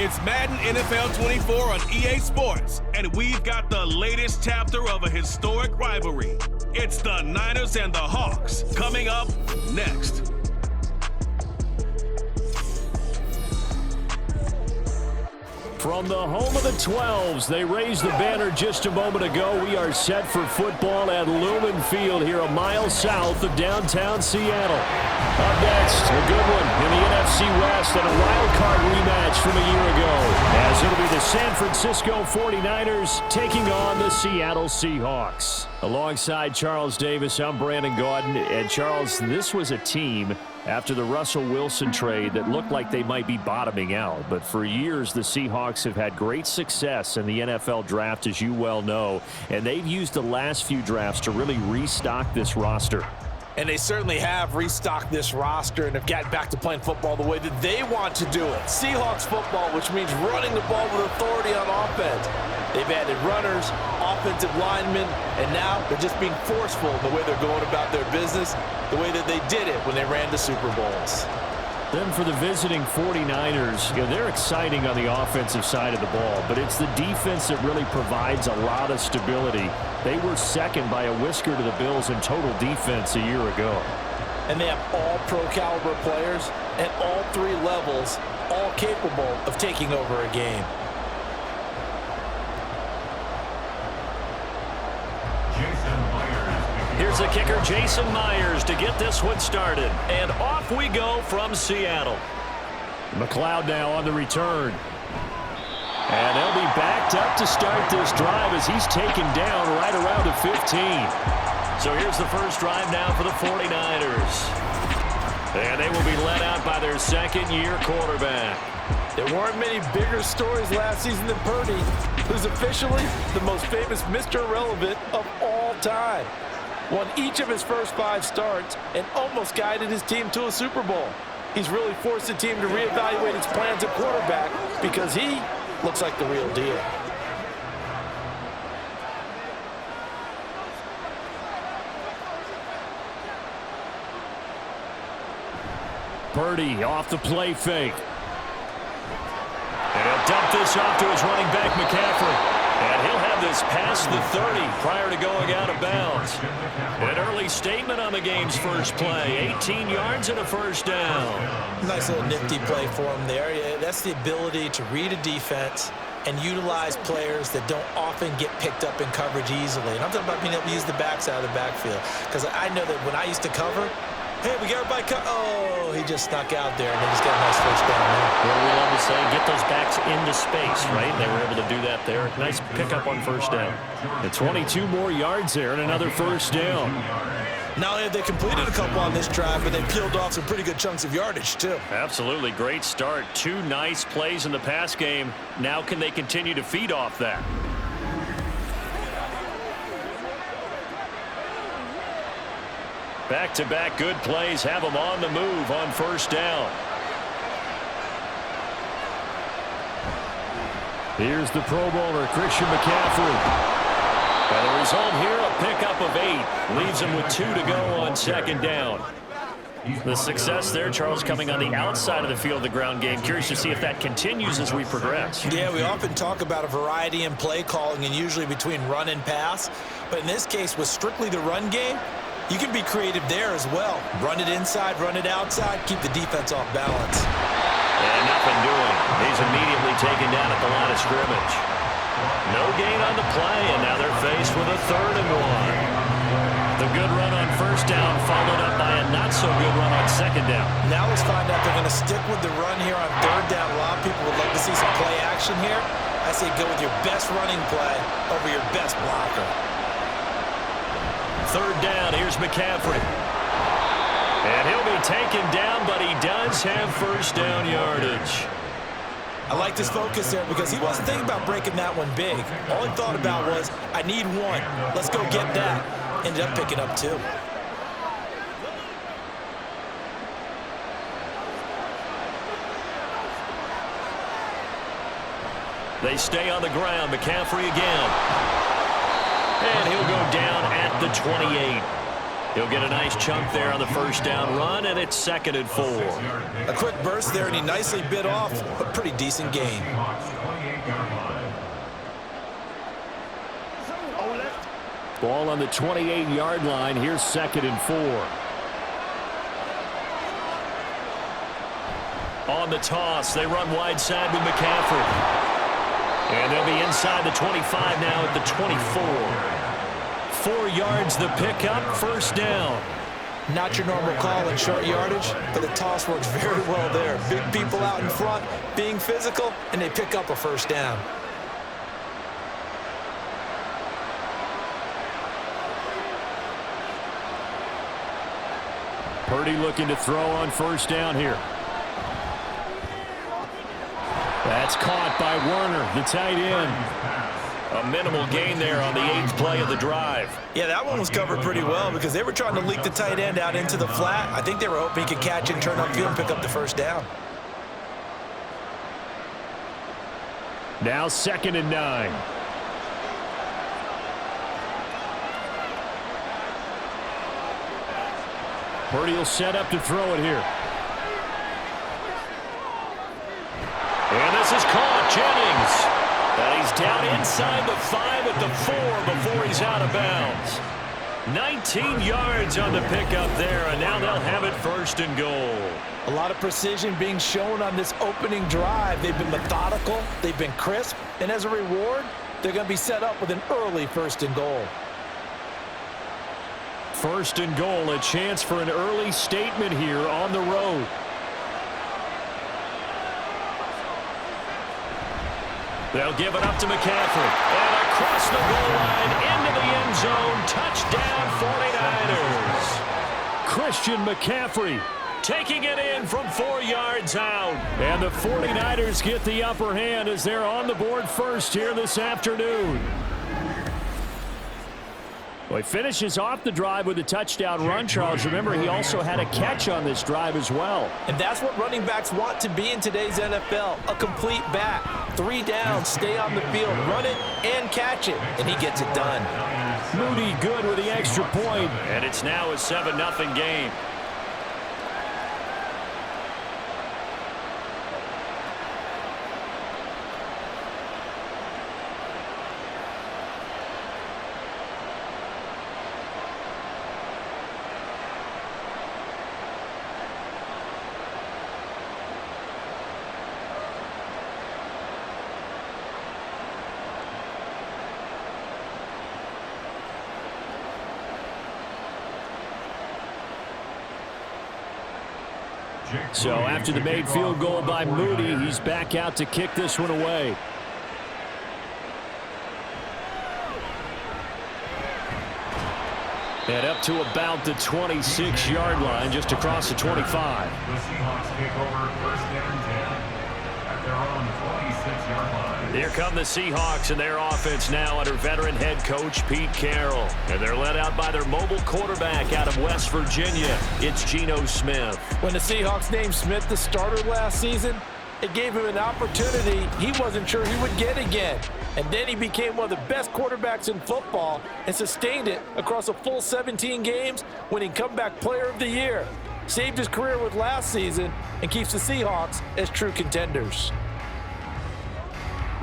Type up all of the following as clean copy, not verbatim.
It's Madden NFL 24 on EA Sports, and we've got the latest chapter of a historic rivalry. It's the Niners and the Hawks, coming up next. From the home of the 12s, they raised the banner just a moment ago. We are set for football at Lumen Field here a mile south of downtown Seattle. Up next, a good one in the NFC West and a wild card rematch from a year ago, as it'll be the San Francisco 49ers taking on the Seattle Seahawks. Alongside Charles Davis, I'm Brandon Gaudin. And Charles, this was a team after the Russell Wilson trade that looked like they might be bottoming out. But for years, the Seahawks have had great success in the NFL draft, as you well know. And they've used the last few drafts to really restock this roster. And they certainly have restocked this roster and have gotten back to playing football the way that they want to do it. Seahawks football, which means running the ball with authority on offense. They've added runners, offensive linemen, and now they're just being forceful in the way they're going about their business, the way that they did it when they ran the Super Bowls. Then for the visiting 49ers, they're exciting on the offensive side of the ball, but it's the defense that really provides a lot of stability. They were second by a whisker to the Bills in total defense a year ago. And they have all pro-caliber players at all three levels, all capable of taking over a game. Here's the kicker, Jason Myers, to get this one started. And off we go from Seattle. McLeod now on the return. And they'll be backed up to start this drive as he's taken down right around the 15. So here's the first drive now for the 49ers. And they will be led out by their second-year quarterback. There weren't many bigger stories last season than Purdy, who's officially the most famous Mr. Irrelevant of all time. Won each of his first 5 starts and almost guided his team to a Super Bowl. He's really forced the team to reevaluate its plans at quarterback because he looks like the real deal. Purdy off the play fake. And he'll dump this off to his running back, McCaffrey. And he'll have this past the 30 prior to going out of bounds. An early statement on the game's first play. 18 yards and a first down. Nice little nifty play for him there. Yeah, that's the ability to read a defense and utilize players that don't often get picked up in coverage easily. And I'm talking about being able to use the backside of the backfield. Because I know that when I used to cover, hey, we got everybody oh, he just snuck out there, and they just got a nice first down there. Well, we love to say, get those backs into space, right? They were able to do that there. Nice pickup on first down. And 22 more yards there and another first down. Not only have they completed a couple on this drive, but they peeled off some pretty good chunks of yardage, too. Absolutely. Great start. 2 nice plays in the pass game. Now can they continue to feed off that? Back-to-back good plays have them on the move on first down. Here's the Pro Bowler, Christian McCaffrey. And the result here, a pickup of 8. Leaves him with 2 to go on second down. The success there, Charles, coming on the outside of the field, the ground game. Curious to see if that continues as we progress. Yeah, we often talk about a variety in play calling and usually between run and pass. But in this case, with strictly the run game, you can be creative there as well. Run it inside, run it outside, keep the defense off balance. And nothing doing. He's immediately taken down at the line of scrimmage. No gain on the play, and now they're faced with a 3rd and 1. The good run on first down followed up by a not-so-good run on second down. Now let's find out if they're going to stick with the run here on 3rd down. A lot of people would love to see some play action here. I say go with your best running play over your best blocker. 3rd down, here's McCaffrey. And he'll be taken down, but he does have first down yardage. I like this focus there because he wasn't thinking about breaking that one big. All he thought about was, I need 1. Let's go get that. Ended up picking up 2. They stay on the ground. McCaffrey again. And he'll go down at the 28. He'll get a nice chunk there on the first down run, and it's 2nd and 4. A quick burst there, and he nicely bit off a pretty decent gain. Ball on the 28-yard line. Here's 2nd and 4. On the toss, they run wide side with McCaffrey. And they'll be inside the 25 now at the 24. 4 yards the pickup, first down. Not your normal call in short yardage, but the toss works very well there. Big people out in front, being physical, and they pick up a first down. Purdy looking to throw on first down here. That's caught by Werner, the tight end. A minimal gain there on the 8th play of the drive. Yeah, that one was covered pretty well because they were trying to leak the tight end out into the flat. I think they were hoping he could catch it and turn upfield and pick up the first down. Now 2nd and 9. Purdy will set up to throw it here. And this is caught. Jennings. And he's down inside the 5 at the 4 before he's out of bounds. 19 yards on the pickup there, and now they'll have it 1st and goal. A lot of precision being shown on this opening drive. They've been methodical, they've been crisp, and as a reward, they're going to be set up with an early 1st and goal. 1st and goal, a chance for an early statement here on the road. They'll give it up to McCaffrey. And across the goal line, into the end zone. Touchdown, 49ers. Christian McCaffrey taking it in from 4 yards out. And the 49ers get the upper hand as they're on the board first here this afternoon. Well, he finishes off the drive with a touchdown run, Charles. Remember, he also had a catch on this drive as well. And that's what running backs want to be in today's NFL, a complete back. 3 downs, stay on the field, run it, and catch it, and he gets it done. Moody good with the extra point, and it's now a 7-0 game. So after the made field goal by Moody, he's back out to kick this one away. And up to about the 26-yard line, just across the 25. The Seahawks take over 1st and 10 at their own 26-yard line. Here come the Seahawks and their offense now under veteran head coach Pete Carroll. And they're led out by their mobile quarterback out of West Virginia. It's Geno Smith. When the Seahawks named Smith the starter last season, it gave him an opportunity he wasn't sure he would get again. And then he became one of the best quarterbacks in football and sustained it across a full 17 games, winning comeback player of the year. Saved his career with last season and keeps the Seahawks as true contenders.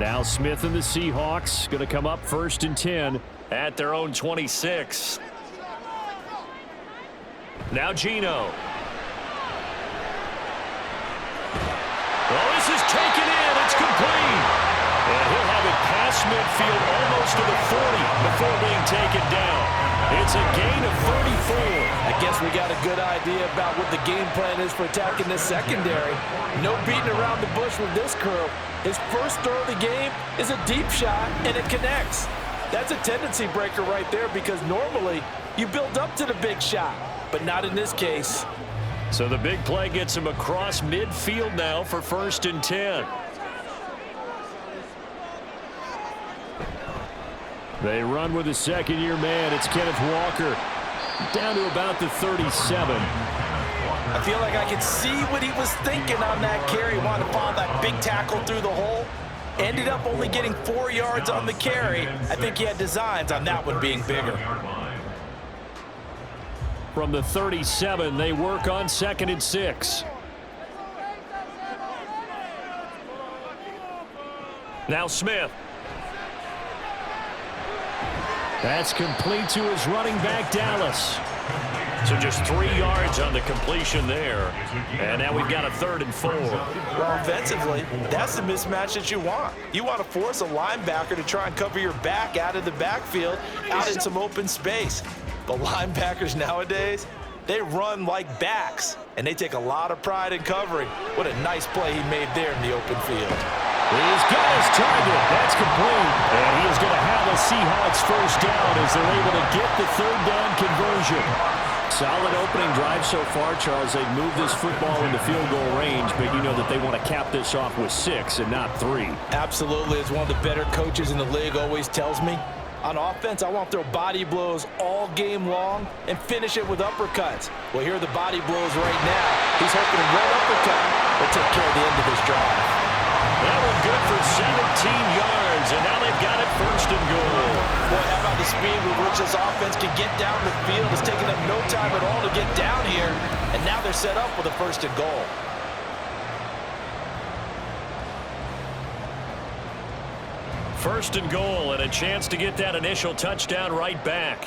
Now Smith and the Seahawks going to come up 1st and 10 at their own 26. Now Geno. Well, this is taken in. It's complete. And he'll have it past midfield almost to the 40 before being taken down. It's a gain of 34. I guess we got a good idea about what the game plan is for attacking this secondary. No beating around the bush with this crew. His first throw of the game is a deep shot, and it connects. That's a tendency breaker right there because normally you build up to the big shot, but not in this case. So the big play gets him across midfield now for 1st and 10. They run with a second-year man. It's Kenneth Walker down to about the 37. I feel like I could see what he was thinking on that carry. Wanted to follow that big tackle through the hole. Ended up only getting 4 yards on the carry. I think he had designs on that one being bigger. From the 37, they work on 2nd and 6. Now Smith. That's complete to his running back, Dallas. So just 3 yards on the completion there. And now we've got a 3rd and 4. Well, offensively, that's the mismatch that you want. You want to force a linebacker to try and cover your back out of the backfield, out in some open space. But linebackers nowadays, they run like backs, and they take a lot of pride in covering. What a nice play he made there in the open field. He's got his target. That's complete. And he is going to have a Seahawks first down as they're able to get the 3rd down conversion. Solid opening drive so far, Charles. They've moved this football into field goal range, but you know that they want to cap this off with 6 and not 3. Absolutely. As one of the better coaches in the league always tells me, on offense, I want to throw body blows all game long and finish it with uppercuts. Well, here are the body blows right now. He's hoping a red uppercut will take care of the end of this drive. That one good for 17 yards, and now they've got it 1st and goal. Boy, how about the speed with which this offense can get down the field? It's taken them no time at all to get down here, and now they're set up with a 1st and goal. First and goal, and a chance to get that initial touchdown right back.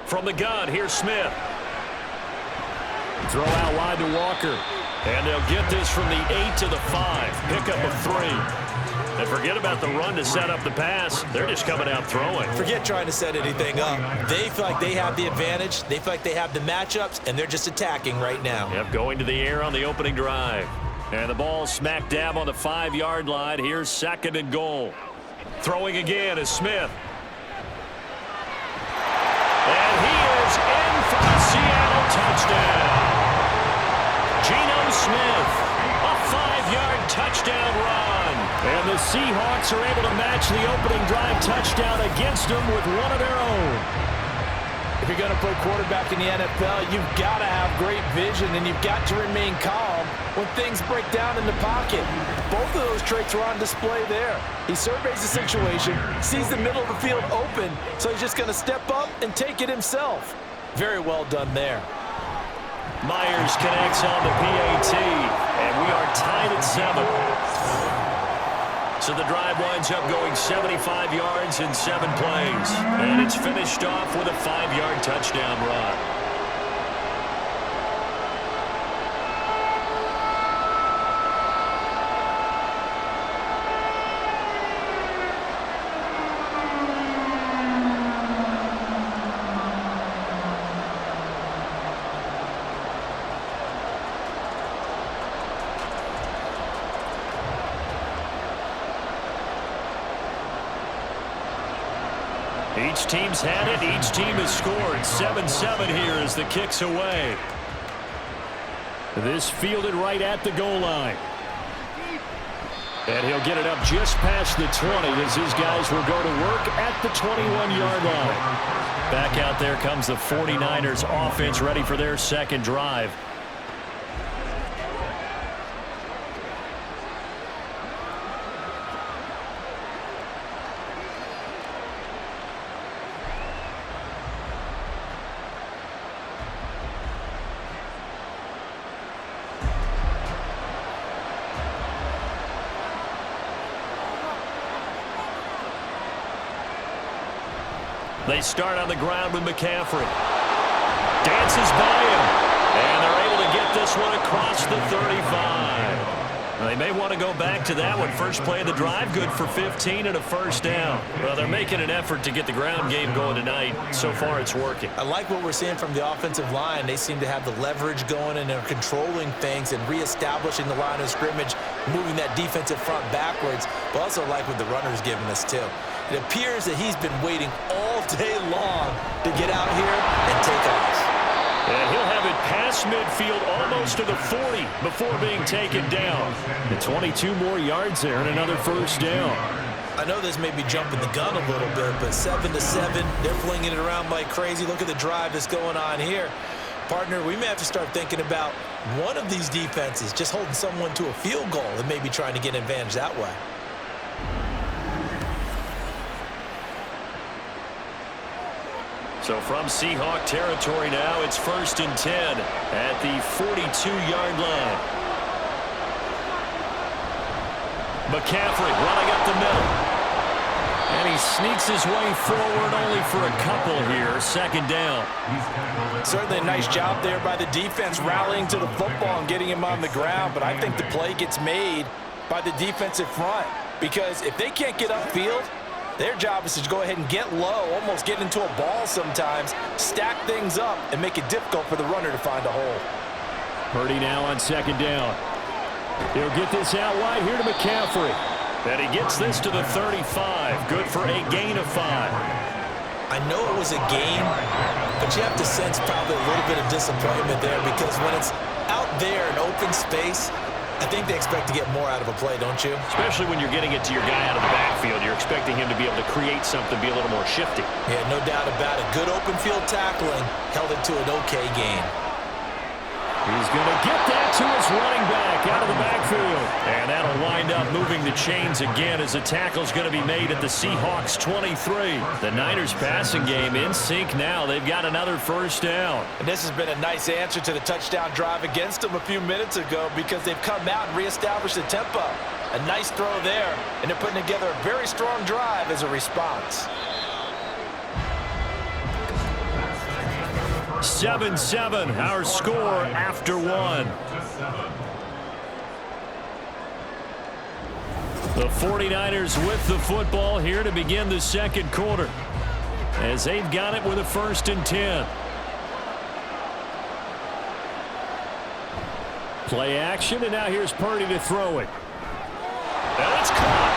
From the gun, here's Smith. Throw out wide to Walker. And they'll get this from the 8 to the 5. Pickup of 3. And forget about the run to set up the pass. They're just coming out throwing. Forget trying to set anything up. They feel like they have the advantage. They feel like they have the matchups, and they're just attacking right now. Yep, going to the air on the opening drive. And the ball smack dab on the 5-yard line. Here's 2nd and goal. Throwing again is Smith. And he is in for the Seattle touchdown. Geno Smith, a 5-yard touchdown run. And the Seahawks are able to match the opening drive touchdown against them with one of their own. If you're going to play quarterback in the NFL, you've got to have great vision, and you've got to remain calm when things break down in the pocket. Both of those traits were on display there. He surveys the situation, sees the middle of the field open, so he's just going to step up and take it himself. Very well done there. Myers connects on the PAT, and we are tied at 7. So the drive winds up going 75 yards in 7 plays. And it's finished off with a 5-yard touchdown run. Each team's had it. Each team has scored. 7-7 here as the kick's away. This fielded right at the goal line. And he'll get it up just past the 20 as his guys will go to work at the 21-yard line. Back out there comes the 49ers offense ready for their 2nd drive. They start on the ground with McCaffrey. Dances by him. And they're able to get this one across the 35. Well, they may want to go back to that one. First play of the drive, good for 15 and a 1st down. Well, they're making an effort to get the ground game going tonight. So far, it's working. I like what we're seeing from the offensive line. They seem to have the leverage going, and they're controlling things and reestablishing the line of scrimmage, moving that defensive front backwards. But also like what the runner's giving us, too. It appears that he's been waiting all day long to get out here and take off. And he'll have it past midfield almost to the 40 before being taken down. And 22 more yards there and another 1st down. I know this may be jumping the gun a little bit, but 7-7, they're flinging it around like crazy. Look at the drive that's going on here. Partner, we may have to start thinking about one of these defenses just holding someone to a field goal and maybe trying to get an advantage that way. So from Seahawk territory now, it's 1st and 10 at the 42-yard line. McCaffrey running up the middle. And he sneaks his way forward only for a couple here. 2nd down. Certainly a nice job there by the defense rallying to the football and getting him on the ground. But I think the play gets made by the defensive front. Because if they can't get upfield, their job is to go ahead and get low, almost get into a ball sometimes, stack things up, and make it difficult for the runner to find a hole. Purdy now on 2nd down. He'll get this out wide here to McCaffrey. And he gets this to the 35. Good for a gain of 5. I know it was a game, but you have to sense probably a little bit of disappointment there because when it's out there in open space, I think they expect to get more out of a play, don't you? Especially when you're getting it to your guy out of the backfield. You're expecting him to be able to create something, be a little more shifty. Yeah, no doubt about it. Good open field tackling held it to an okay gain. He's going to get that to his running back out of the backfield. And that'll wind up moving the chains again as the tackle's going to be made at the Seahawks 23. The Niners passing game in sync now. They've got another 1st down. And this has been a nice answer to the touchdown drive against them a few minutes ago because they've come out and reestablished the tempo. A nice throw there, and they're putting together a very strong drive as a response. 7-7, our score after 1. The 49ers with the football here to begin the 2nd quarter as they've got it with a 1st and 10. Play action, and now here's Purdy to throw it. And it's caught.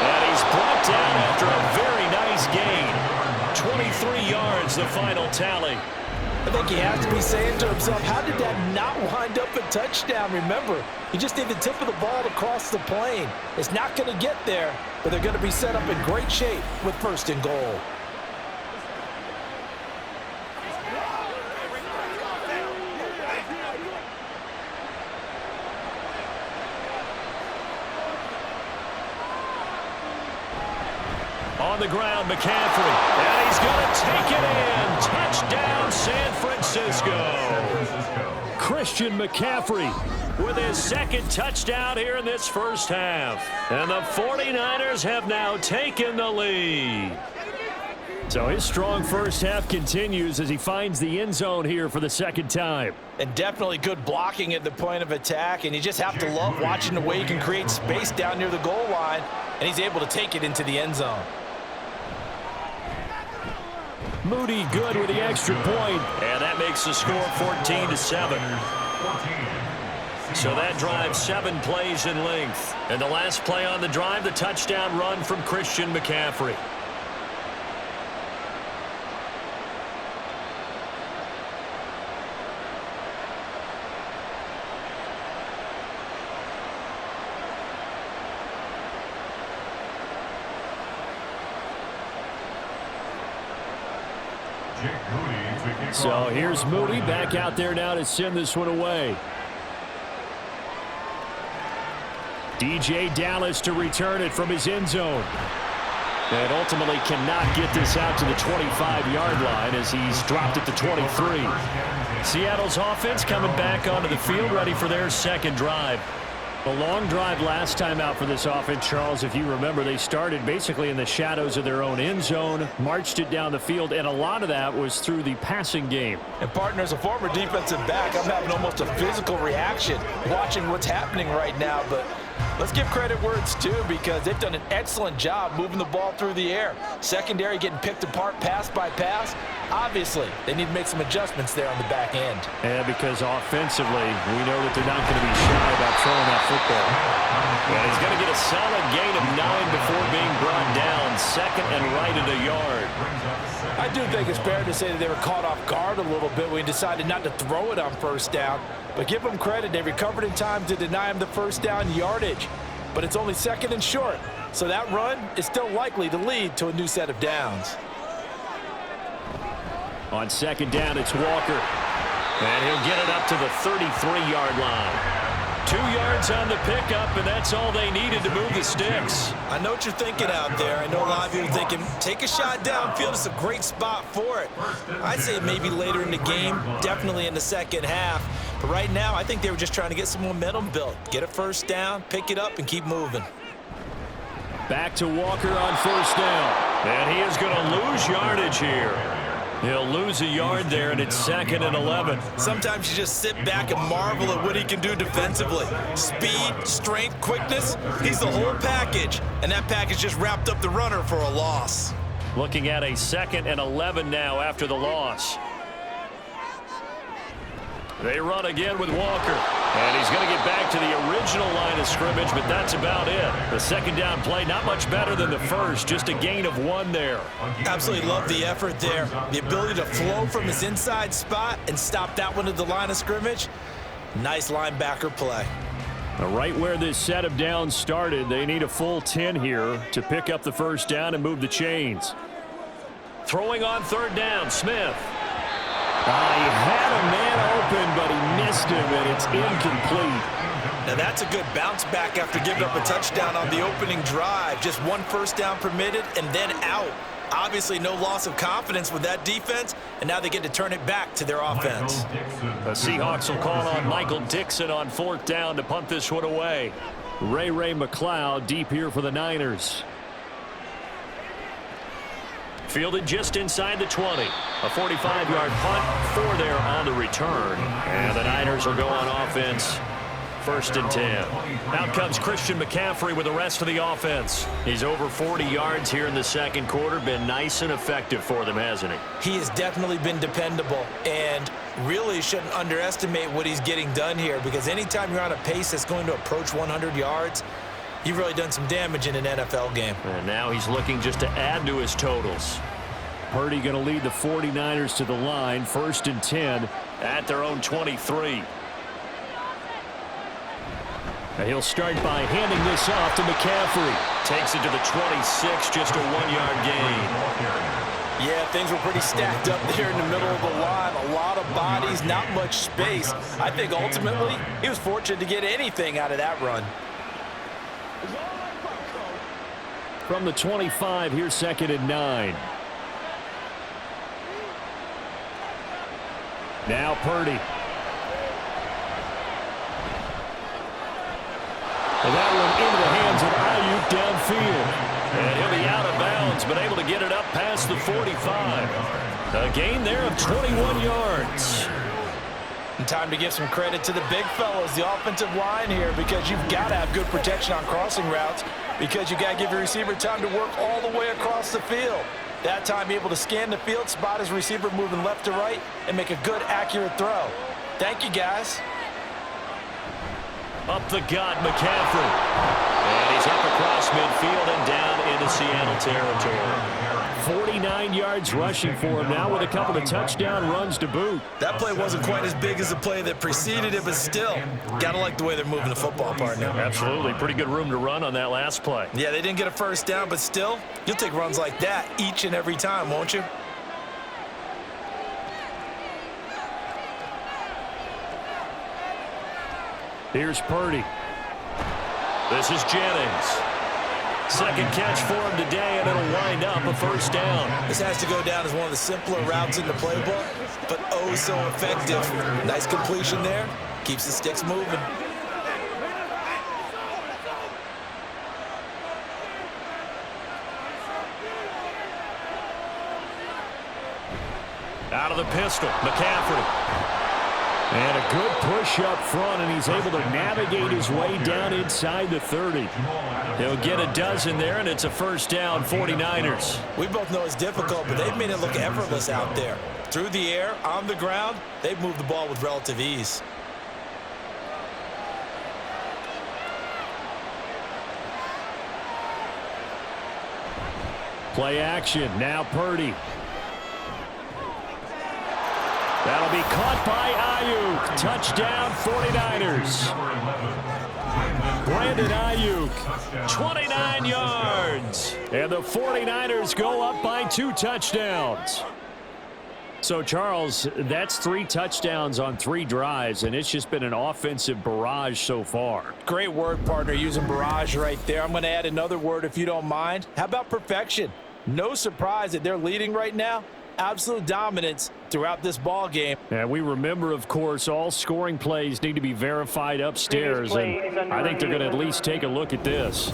And he's brought down after a very nice gain. 23 yards, the final tally. I think he has to be saying to himself, how did that not wind up a touchdown? Remember, you just need the tip of the ball to cross the plane. It's not going to get there, but they're going to be set up in great shape with 1st and goal. On the ground, McCaffrey, and he's going to take it in. Touchdown, San Francisco. Christian McCaffrey with his 2nd touchdown here in this 1st half. And the 49ers have now taken the lead. So his strong 1st half continues as he finds the end zone here for the 2nd time. And definitely good blocking at the point of attack, and you just have to love watching the way he can create space down near the goal line, and he's able to take it into the end zone. Moody good with the extra point, and that makes the score 14-7. So that drive 7 plays in length. And the last play on the drive, the touchdown run from Christian McCaffrey. So here's Moody back out there now to send this one away. DJ Dallas to return it from his end zone. And ultimately cannot get this out to the 25-yard line as he's dropped at the 23. Seattle's offense coming back onto the field, ready for their 2nd drive. A long drive last time out for this offense, Charles. If you remember, they started basically in the shadows of their own end zone, marched it down the field, and a lot of that was through the passing game. And partner, as a former defensive back, I'm having almost a physical reaction watching what's happening right now. But let's give credit where it's due because they've done an excellent job moving the ball through the air. Secondary getting picked apart pass by pass. Obviously, they need to make some adjustments there on the back end. Yeah, because offensively, we know that they're not going to be shy about throwing that football. And he's going to get a solid gain of 9 before being brought down. 2nd and right at a yard. I do think it's fair to say that they were caught off guard a little bit when he decided not to throw it on 1st down. But give them credit, they recovered in time to deny him the 1st down yardage. But it's only 2nd and short, so that run is still likely to lead to a new set of downs. On 2nd down, it's Walker. And he'll get it up to the 33-yard line. 2 yards on the pickup, and that's all they needed to move the sticks. I know what you're thinking out there. I know a lot of you are thinking, take a shot downfield. It's a great spot for it. I'd say maybe later in the game, definitely in the second half. But right now, I think they were just trying to get some momentum built. Get a first down, pick it up, and keep moving. Back to Walker on first down. And he is going to lose yardage here. He'll lose a yard there, and it's 2nd and 11. Sometimes you just sit back and marvel at what he can do defensively. Speed, strength, quickness, he's the whole package. And that package just wrapped up the runner for a loss. Looking at a 2nd and 11 now after the loss. They run again with Walker. And he's going to get back to the original line of scrimmage, but that's about it. The second down play, not much better than the first, just a gain of 1 there. Absolutely love the effort there. The ability to flow from his inside spot and stop that one at the line of scrimmage. Nice linebacker play. Right where this set of downs started, they need a full 10 here to pick up the first down and move the chains. Throwing on 3rd down, Smith. He had a man open, but he missed him, and it's incomplete. Now that's a good bounce back after giving up a touchdown on the opening drive. Just 1 first down permitted and then out. Obviously no loss of confidence with that defense, and now they get to turn it back to their offense. The Seahawks will call on Michael Dixon on 4th down to punt this one away. Ray McLeod deep here for the Niners. Fielded just inside the 20. A 45-yard punt, 4 there on the return. And the Niners will go on offense. 1st and 10. Out comes Christian McCaffrey with the rest of the offense. He's over 40 yards here in the second quarter. Been nice and effective for them, hasn't he? He has definitely been dependable, and really shouldn't underestimate what he's getting done here, because anytime you're on a pace that's going to approach 100 yards, you've really done some damage in an NFL game. And now he's looking just to add to his totals. Purdy going to lead the 49ers to the line. 1st and 10 at their own 23. And he'll start by handing this off to McCaffrey. Takes it to the 26, just a 1-yard gain. Yeah, things were pretty stacked up there in the middle of the line. A lot of bodies, not much space. I think ultimately he was fortunate to get anything out of that run. From the 25, here's 2nd and 9. Now Purdy. And that one into the hands of Ayuk downfield. And he'll be out of bounds, but able to get it up past the 45. A gain there of 21 yards. And time to give some credit to the big fellas, the offensive line here, because you've got to have good protection on crossing routes, because you got to give your receiver time to work all the way across the field. That time, be able to scan the field, spot his receiver moving left to right, and make a good, accurate throw. Thank you, guys. Up the gut, McCaffrey. And he's up across midfield and down into Seattle territory. 49 yards rushing for him now with a couple of touchdown runs to boot. That play wasn't quite as big as the play that preceded it, but still, got to like the way they're moving the football, partner. Absolutely. Pretty good room to run on that last play. Yeah, they didn't get a first down, but still, you'll take runs like that each and every time, won't you? Here's Purdy. This is Jennings. Second catch for him today, and it'll wind up a first down. This has to go down as one of the simpler routes in the playbook, but oh so effective. Nice completion there. Keeps the sticks moving. Out of the pistol, McCaffrey. And a good push up front, and he's able to navigate his way down inside the 30. He'll get a dozen there, and it's a first down, 49ers. We both know it's difficult, but they've made it look effortless out there. Through the air, on the ground, they've moved the ball with relative ease. Play action, now Purdy. That'll be caught by Ayuk. Touchdown, 49ers. Brandon Ayuk, 29 yards. And the 49ers go up by 2 touchdowns. So, Charles, that's 3 touchdowns on 3 drives, and it's just been an offensive barrage so far. Great word, partner, using barrage right there. I'm going to add another word if you don't mind. How about perfection? No surprise that they're leading right now. Absolute dominance throughout this ball game. And we remember, of course, all scoring plays need to be verified upstairs, and I think they're going to at least take a look at this.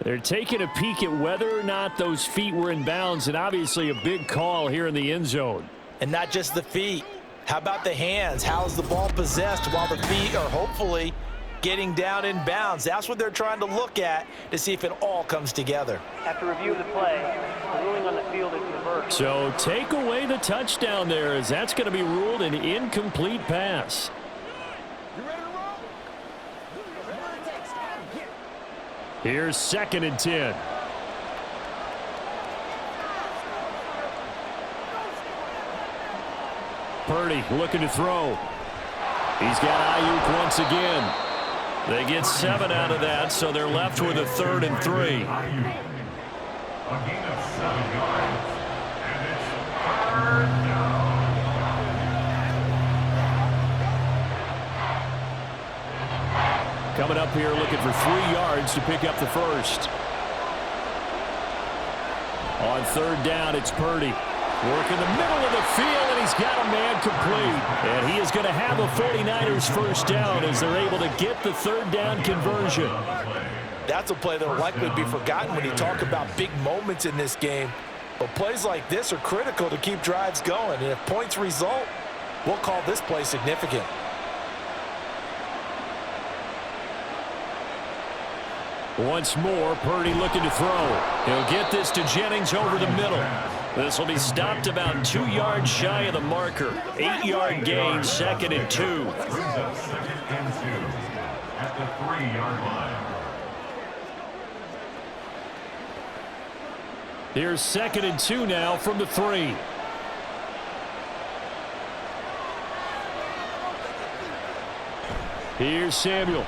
They're taking a peek at whether or not those feet were in bounds, and obviously a big call here in the end zone. And not just the feet. How about the hands? How's the ball possessed while the feet are hopefully getting down in bounds? That's what they're trying to look at to see if it all comes together. After review of the play, the ruling on the field is reversed. So take away the touchdown there, as that's going to be ruled an incomplete pass. Here's 2nd and 10. Purdy looking to throw. He's got Ayuk once again. They get 7 out of that, so they're left with a 3rd and 3. A gain of 7 yards, and it's 3rd down. Coming up here looking for 3 yards to pick up the first. On 3rd down, it's Purdy. Working the middle of the field, and he's got a man complete. And he is going to have a 49ers first down as they're able to get the 3rd down conversion. That's a play that will likely be forgotten when you talk about big moments in this game. But plays like this are critical to keep drives going. And if points result, we'll call this play significant. Once more, Purdy looking to throw. He'll get this to Jennings over the middle. This will be stopped about 2 yards shy of the marker. 8-yard gain, 2nd and 2. Brings up 2nd and 2 at the 3-yard line. Here's 2nd and 2 now from the 3. Here's Samuel.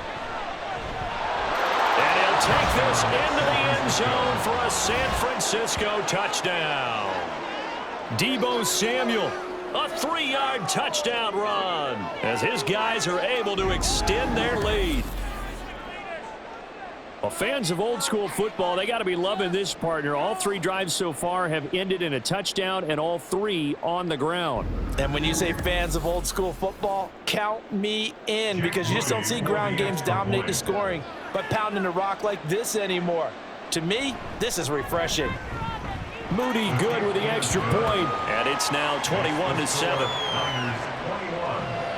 And he'll take this into the end zone for a San Francisco touchdown. Deebo Samuel, a 3-yard touchdown run as his guys are able to extend their lead. Well, fans of old school football, they got to be loving this, partner. All 3 drives so far have ended in a touchdown, and all 3 on the ground. And when you say fans of old school football, count me in, because you just don't see ground games dominate the scoring by pounding the rock like this anymore. To me, this is refreshing. Moody good with the extra point, and it's now 21-7.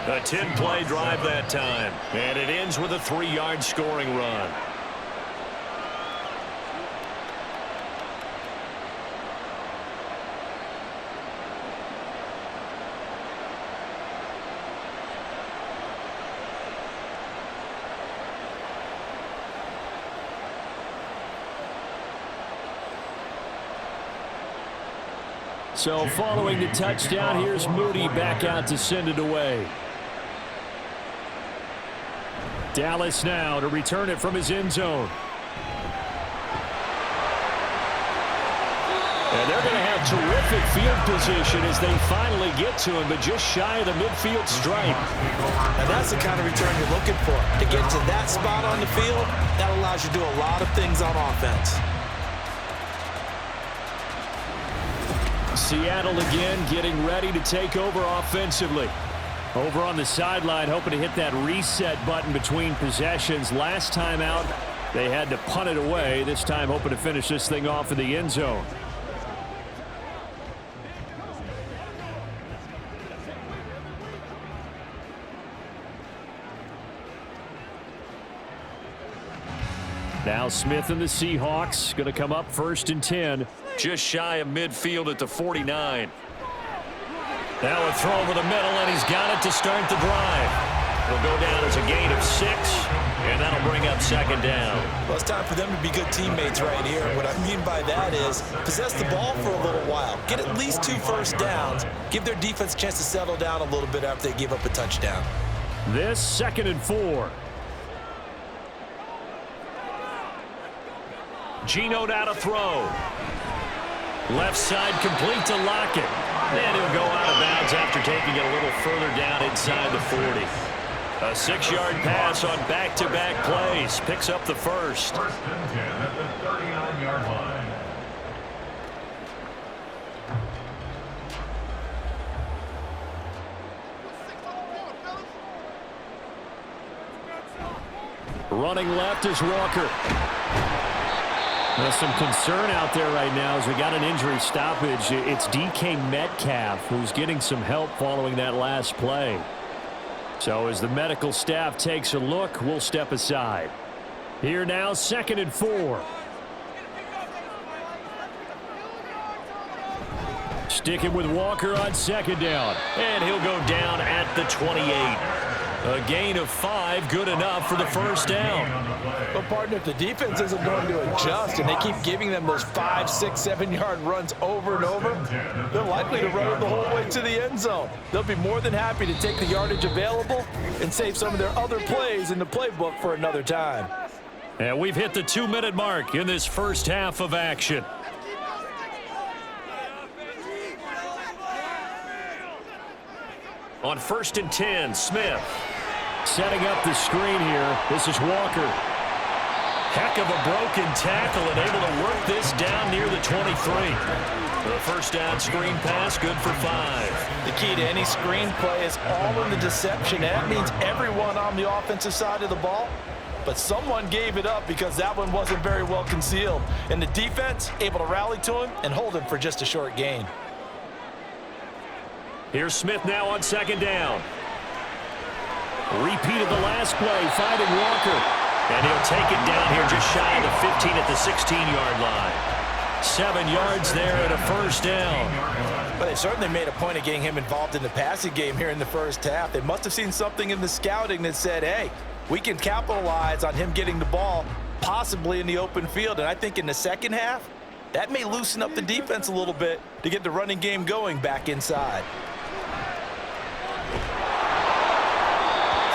A 10-play drive that time, and it ends with a 3-yard scoring run. So following the touchdown, here's Moody back out to send it away. Dallas now to return it from his end zone. And they're going to have terrific field position as they finally get to him, but just shy of the midfield stripe. And that's the kind of return you're looking for. To get to that spot on the field, that allows you to do a lot of things on offense. Seattle again getting ready to take over offensively. Over on the sideline, hoping to hit that reset button between possessions. Last time out, they had to punt it away. This time hoping to finish this thing off in the end zone. Now Smith and the Seahawks going to come up 1st and 10. Just shy of midfield at the 49. Now a throw over the middle, and he's got it to start the drive. He'll go down as a gain of 6, and that'll bring up 2nd down. Well, it's time for them to be good teammates right here. What I mean by that is possess the ball for a little while. Get at least 2 first downs. Give their defense a chance to settle down a little bit after they give up a touchdown. This 2nd and 4. Geno down to throw. Left side complete to Lockett. And he'll go out of bounds after taking it a little further down inside the 40. A 6-yard pass on back-to-back plays. Picks up the first. First and 10 at the 39-yard line. Running left is Walker. There's some concern out there right now as we got an injury stoppage. It's DK Metcalf who's getting some help following that last play. So as the medical staff takes a look, we'll step aside. Here now, 2nd and 4. Sticking with Walker on 2nd down. And he'll go down at the 28. A gain of 5, good enough for the first down. But, partner, if the defense isn't going to adjust and they keep giving them those 5, 6, 7-yard runs over and over, they're likely to run it the whole way to the end zone. They'll be more than happy to take the yardage available and save some of their other plays in the playbook for another time. And we've hit the 2-minute mark in this first half of action. On 1st and 10, Smith. Setting up the screen here. This is Walker. Heck of a broken tackle and able to work this down near the 23. The first down screen pass, good for 5. The key to any screen play is all in the deception. That means everyone on the offensive side of the ball, but someone gave it up because that one wasn't very well concealed. And the defense able to rally to him and hold him for just a short gain. Here's Smith now on 2nd down. Repeat of the last play, finding Walker. And he'll take it down here just shy of the 15 at the 16-yard line. 7 yards there and a first down. But they certainly made a point of getting him involved in the passing game here in the first half. They must have seen something in the scouting that said, hey, we can capitalize on him getting the ball, possibly in the open field. And I think in the second half, that may loosen up the defense a little bit to get the running game going back inside.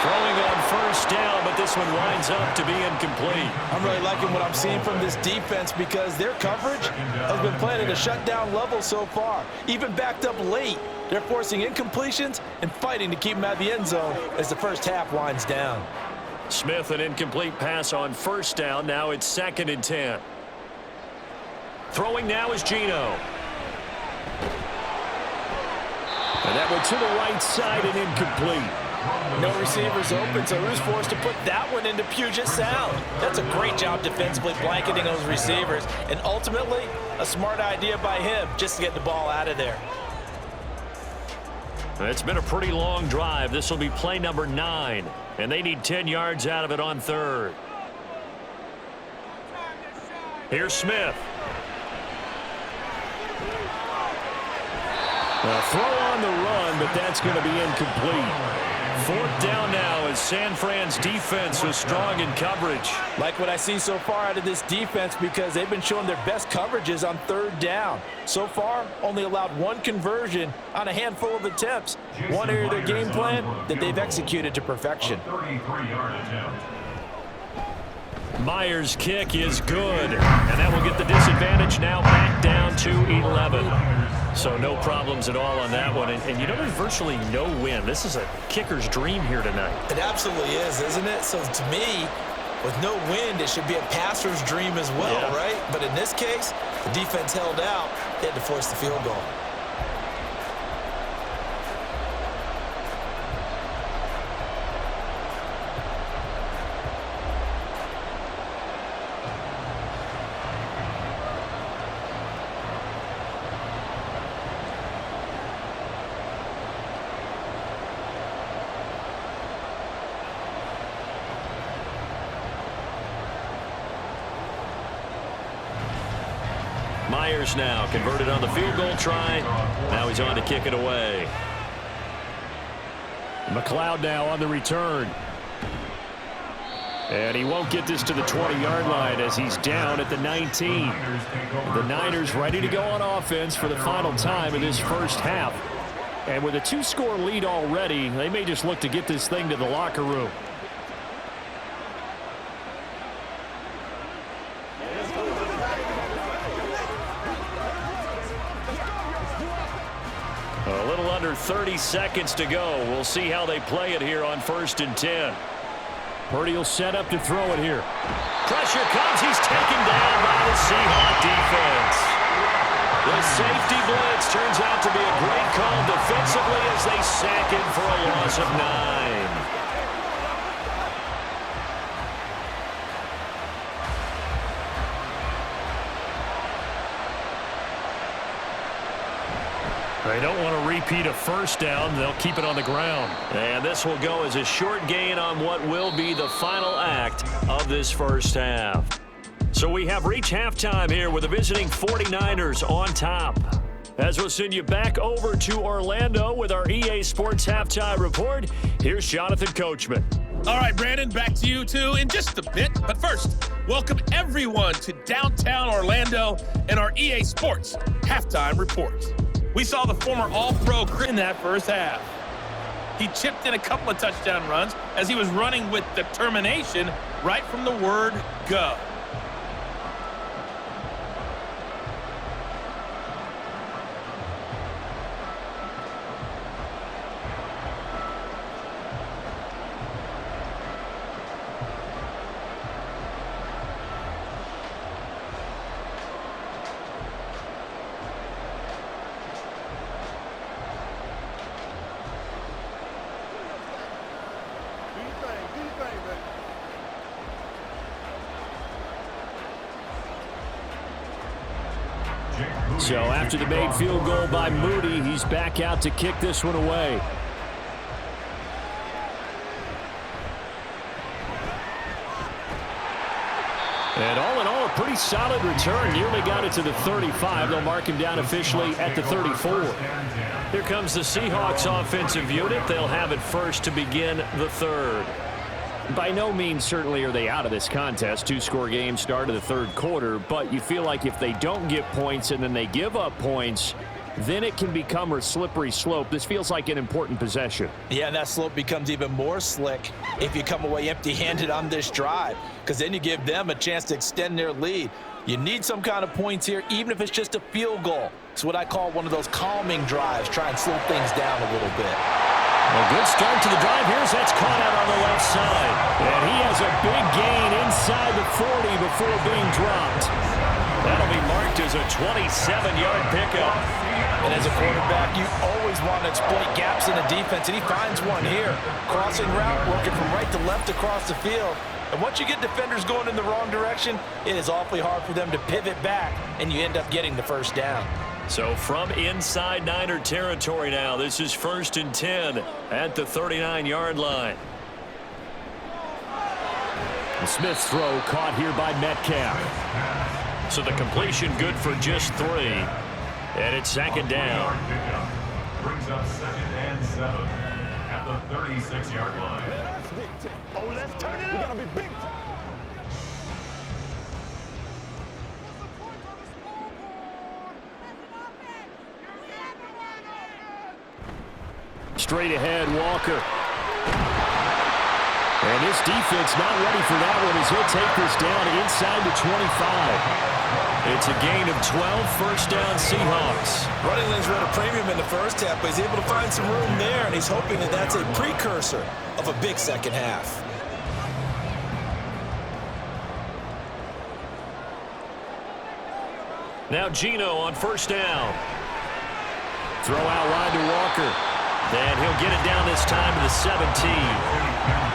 Throwing on first down, but this one winds up to be incomplete. I'm really liking what I'm seeing from this defense because their coverage has been playing at a shutdown level so far. Even backed up late, they're forcing incompletions and fighting to keep them out of the end zone as the first half winds down. Smith, an incomplete pass on first down. Now it's 2nd and 10. Throwing now is Geno. And that one to the right side and incomplete. No receivers open, so who's forced to put that one into Puget Sound? That's a great job defensively blanketing those receivers, and ultimately, a smart idea by him just to get the ball out of there. It's been a pretty long drive. This will be play number 9, and they need 10 yards out of it on 3rd. Here's Smith. A throw on the run, but that's going to be incomplete. 4th down now as San Fran's defense was strong in coverage. Like what I see so far out of this defense because they've been showing their best coverages on 3rd down. So far, only allowed 1 conversion on a handful of attempts. One area of their game plan that they've executed to perfection. 33-yard attempt. Myers' kick is good, and that will get the disadvantage now back down to 11. So no problems at all on that one. And you know, there's virtually no win. This is a kicker's dream here tonight. It absolutely is, isn't it? So to me, with no wind, it should be a passer's dream as well, right? But in this case, the defense held out. They had to force the field goal. Myers now converted on the field goal try. Now he's on to kick it away. McLeod now on the return. And he won't get this to the 20-yard line as he's down at the 19. The Niners ready to go on offense for the final time of this first half. And with a 2-score lead already, they may just look to get this thing to the locker room. A little under 30 seconds to go. We'll see how they play it here on 1st and 10. Purdy will set up to throw it here. Pressure comes. He's taken down by the Seahawks defense. The safety blitz turns out to be a great call defensively as they sack him for a loss of 9. They don't want to repeat a first down. They'll keep it on the ground. And this will go as a short gain on what will be the final act of this first half. So we have reached halftime here with the visiting 49ers on top. As we'll send you back over to Orlando with our EA Sports Halftime Report, here's Jonathan Coachman. All right, Brandon, back to you, too, in just a bit. But first, welcome everyone to downtown Orlando and our EA Sports Halftime Report. We saw the former All-Pro in that first half. He chipped in a couple of touchdown runs as he was running with determination right from the word go. So after the made field goal by Moody, he's back out to kick this one away. And all in all, a pretty solid return. Nearly got it to the 35. They'll mark him down officially at the 34. Here comes the Seahawks offensive unit. They'll have it first to begin the third. By no means certainly are they out of this contest. Two-score game start of the third quarter, but you feel like if they don't get points and then they give up points, then it can become a slippery slope. This feels like an important possession. Yeah, and that slope becomes even more slick if you come away empty-handed on this drive, because then you give them a chance to extend their lead. You need some kind of points here, even if it's just a field goal. It's what I call one of those calming drives. Try and slow things down a little bit. A good start to the drive. Here's that's caught out on the left side. And he has a big gain inside the 40 before being dropped. That'll be marked as a 27-yard pickup. And as a quarterback, you always want to exploit gaps in the defense, and he finds one here. Crossing route, working from right to left across the field. And once you get defenders going in the wrong direction, it is awfully hard for them to pivot back, and you end up getting the first down. So from inside Niner territory now, this is 1st and 10 at the 39-yard line. The Smith's throw caught here by Metcalf. So the completion good for just 3. And it's 2nd down. Brings up 2nd and 7 at the 36-yard line. Oh, let's turn it up. We gotta be big. Straight ahead, Walker. And this defense not ready for that one as he'll take this down inside the 25. It's a gain of 12, first down Seahawks. Running lanes were at a premium in the first half, but he's able to find some room there, and he's hoping that that's a precursor of a big second half. Now Geno on first down. Throw out wide to Walker. And he'll get it down this time to the 17.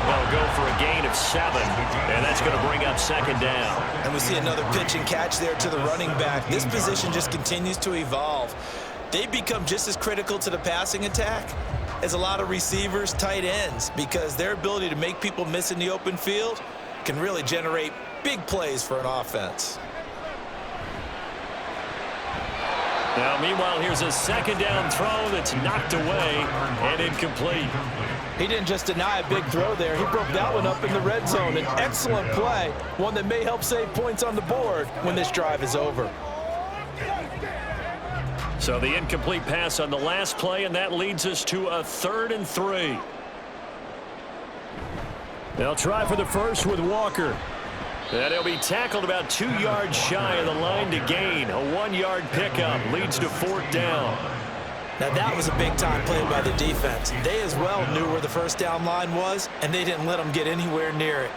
They'll go for a gain of 7, and that's going to bring up 2nd down. And we see another pitch and catch there to the running back. This position just continues to evolve. They've become just as critical to the passing attack as a lot of receivers, tight ends, because their ability to make people miss in the open field can really generate big plays for an offense. Now, meanwhile, here's a 2nd down throw that's knocked away and incomplete. He didn't just deny a big throw there. He broke that one up in the red zone. An excellent play, one that may help save points on the board when this drive is over. So the incomplete pass on the last play, and that leads us to a 3rd and 3. They'll try for the first with Walker. And he'll be tackled about 2 yards shy of the line to gain. A 1-yard pickup leads to 4th down. Now that was a big-time play by the defense. They as well knew where the first down line was, and they didn't let them get anywhere near it.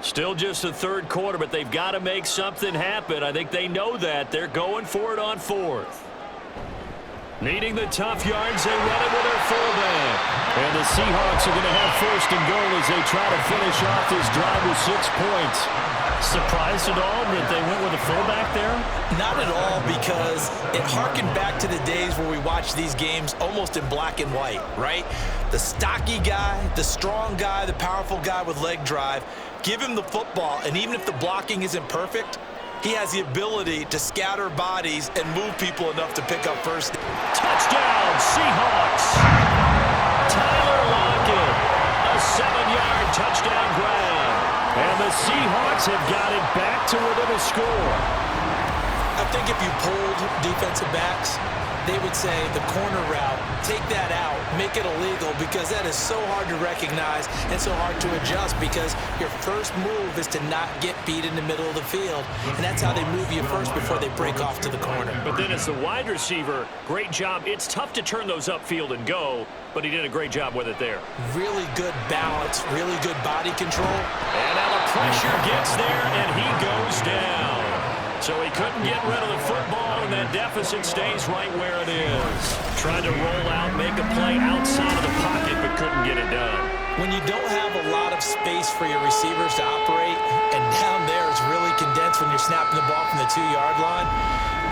Still just the third quarter, but they've got to make something happen. I think they know that. They're going for it on fourth. Needing the tough yards, they run it with their fullback. And the Seahawks are going to have first and goal as they try to finish off this drive with 6 points. Surprised at all that they went with a fullback there? Not at all, because it harkened back to the days where we watched these games almost in black and white, right? The stocky guy, the strong guy, the powerful guy with leg drive. Give him the football, and even if the blocking isn't perfect, he has the ability to scatter bodies and move people enough to pick up first. Touchdown, Seahawks! Tyler Lockett, a 7-yard touchdown grab. And the Seahawks have got it back to within a score. I think if you polled defensive backs, they would say the corner route, take that out, make it illegal, because that is so hard to recognize and so hard to adjust, because your first move is to not get beat in the middle of the field, and that's how they move you first before they break off to the corner. But then as the wide receiver, great job. It's tough to turn those upfield and go, but he did a great job with it there. Really good balance, really good body control. And now the pressure gets there, and he goes down. So he couldn't get rid of the football, and that deficit stays right where it is. Tried to roll out, make a play outside of the pocket, but couldn't get it done. When you don't have a lot of space for your receivers to operate, and down there it's really condensed when you're snapping the ball from the 2-yard line,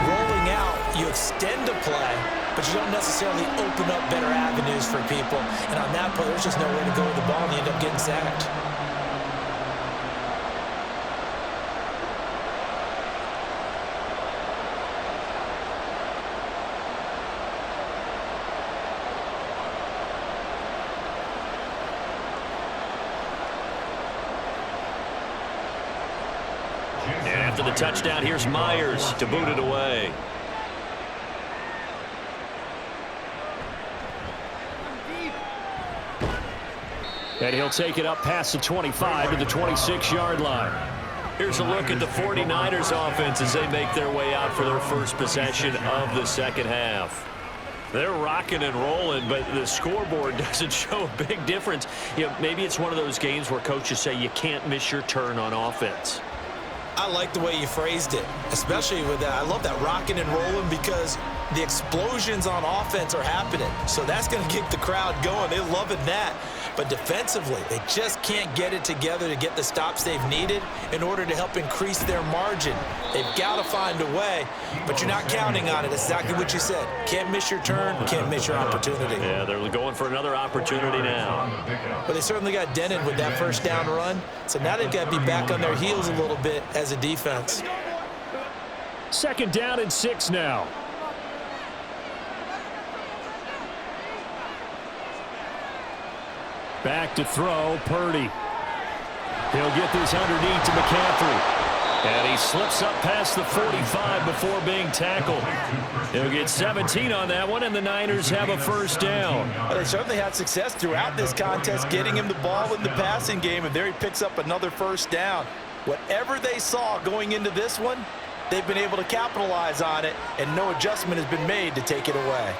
rolling out, you extend a play, but you don't necessarily open up better avenues for people. And on that play, there's just nowhere to go with the ball, and you end up getting sacked. And after the touchdown, here's Myers to boot it away. And he'll take it up past the 25 to the 26-yard line. Here's a look at the 49ers offense as they make their way out for their first possession of the second half. They're rocking and rolling, but the scoreboard doesn't show a big difference. You know, maybe it's one of those games where coaches say you can't miss your turn on offense. I like the way you phrased it, especially with that. I love that rocking and rolling, because the explosions on offense are happening. So that's going to keep the crowd going. They're loving that. But defensively, they just can't get it together to get the stops they've needed in order to help increase their margin. They've got to find a way, but you're not counting on it. It's exactly what you said. Can't miss your turn, can't miss your opportunity. Yeah, they're going for another opportunity now. But they certainly got dented with that first down run. So now they've got to be back on their heels a little bit as a defense. 2nd down and 6 now. Back to throw, Purdy. He'll get this underneath to McCaffrey. And he slips up past the 45 before being tackled. He'll get 17 on that one, and the Niners have a first down. Well, they certainly had success throughout this contest getting him the ball in the passing game, and there he picks up another first down. Whatever they saw going into this one, they've been able to capitalize on it, and no adjustment has been made to take it away.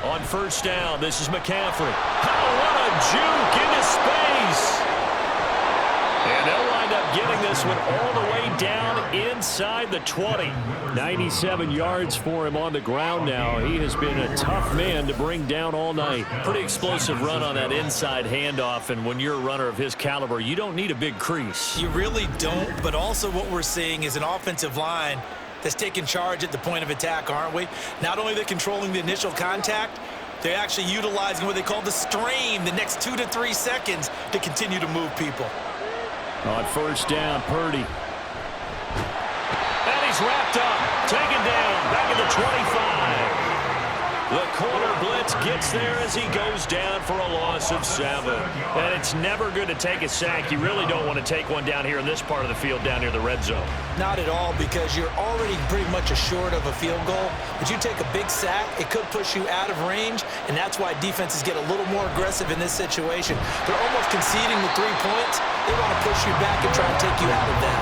On first down, this is McCaffrey. Oh, what a juke into space. And they'll wind up getting this one all the way down inside the 20. 97 yards for him on the ground now. He has been a tough man to bring down all night. Pretty explosive run on that inside handoff, and when you're a runner of his caliber, you don't need a big crease. You really don't, but also what we're seeing is an offensive line that's taking charge at the point of attack, aren't we? Not only are they controlling the initial contact, they're actually utilizing what they call the strain, the next 2 to 3 seconds, to continue to move people. On first down, Purdy. And he's wrapped up, taken down, back at the 25. The corner blitz gets there as he goes down for a loss of 7. And it's never good to take a sack. You really don't want to take one down here in this part of the field down near the red zone. Not at all, because you're already pretty much assured of a field goal. But you take a big sack, it could push you out of range, and that's why defenses get a little more aggressive in this situation. They're almost conceding the 3 points. They want to push you back and try to take you out of them.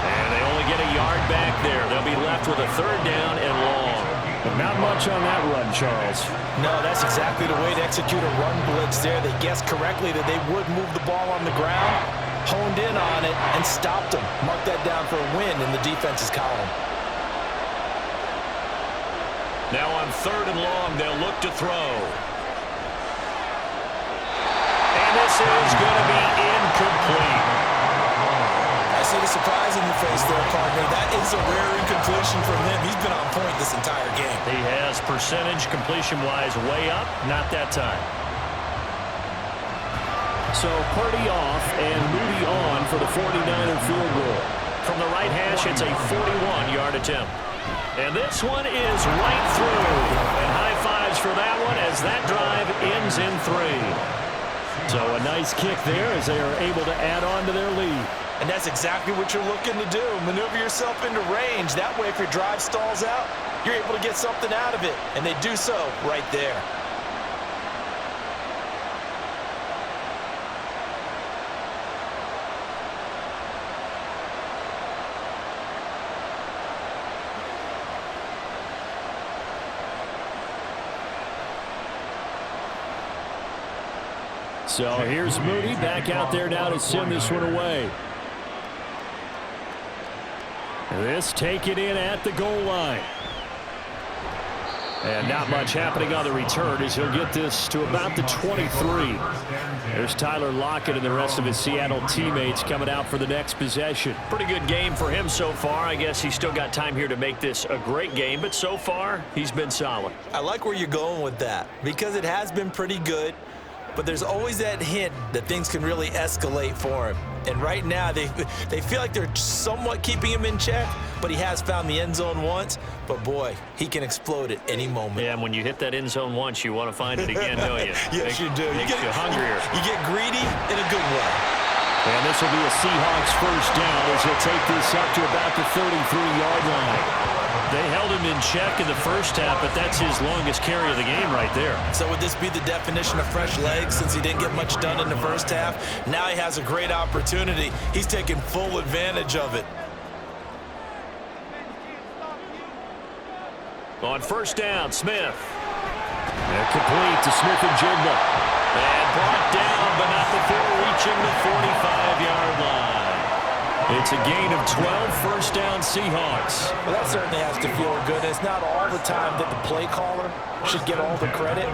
And they only get a yard back there. They'll be left with a 3rd down and long. But not much on that run, Charles. No, that's exactly the way to execute a run blitz there. They guessed correctly that they would move the ball on the ground, honed in on it, and stopped them. Mark that down for a win in the defense's column. Now on 3rd and long, they'll look to throw. And this is going to be incomplete. I see the surprise in your face there, partner. That is a rare incompletion from him. He's been on point this entire game. He has percentage completion-wise way up. Not that time. So Purdy off and Moody on for the 49er field goal. From the right hash, it's a 41-yard attempt. And this one is right through. And high fives for that one as that drive ends in 3. So a nice kick there as they are able to add on to their lead. And that's exactly what you're looking to do. Maneuver yourself into range. That way, if your drive stalls out, you're able to get something out of it. And they do so right there. So here's Moody back out there now to send this one away. This taken in at the goal line. And not much happening on the return as he'll get this to about the 23. There's Tyler Lockett and the rest of his Seattle teammates coming out for the next possession. Pretty good game for him so far. I guess he's still got time here to make this a great game, but so far he's been solid. I like where you're going with that because it has been pretty good. But there's always that hint that things can really escalate for him. And right now, they feel like they're somewhat keeping him in check, but he has found the end zone once. But, boy, he can explode at any moment. Yeah, and when you hit that end zone once, you want to find it again, don't you? Yes, you do. Makes you hungrier. You get greedy in a good way. And this will be a Seahawks first down as he'll take this up to about the 33-yard line. They held him in check in the first half, but that's his longest carry of the game right there. So would this be the definition of fresh legs since he didn't get much done in the first half? Now he has a great opportunity. He's taking full advantage of it. On first down, Smith. And complete to Smith and Jigba. And brought down, but not before reaching the 45-yard line. It's a gain of 12, first down Seahawks. Well, that certainly has to feel good. It's not all the time that the play caller should get all the credit.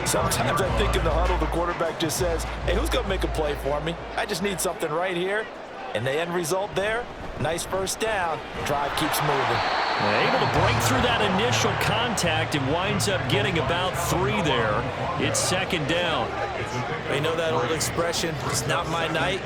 Sometimes I think in the huddle, the quarterback just says, hey, who's going to make a play for me? I just need something right here. And the end result there, nice first down. Drive keeps moving. Able to break through that initial contact and winds up getting about 3 there. It's second down. You know that old expression, it's not my night?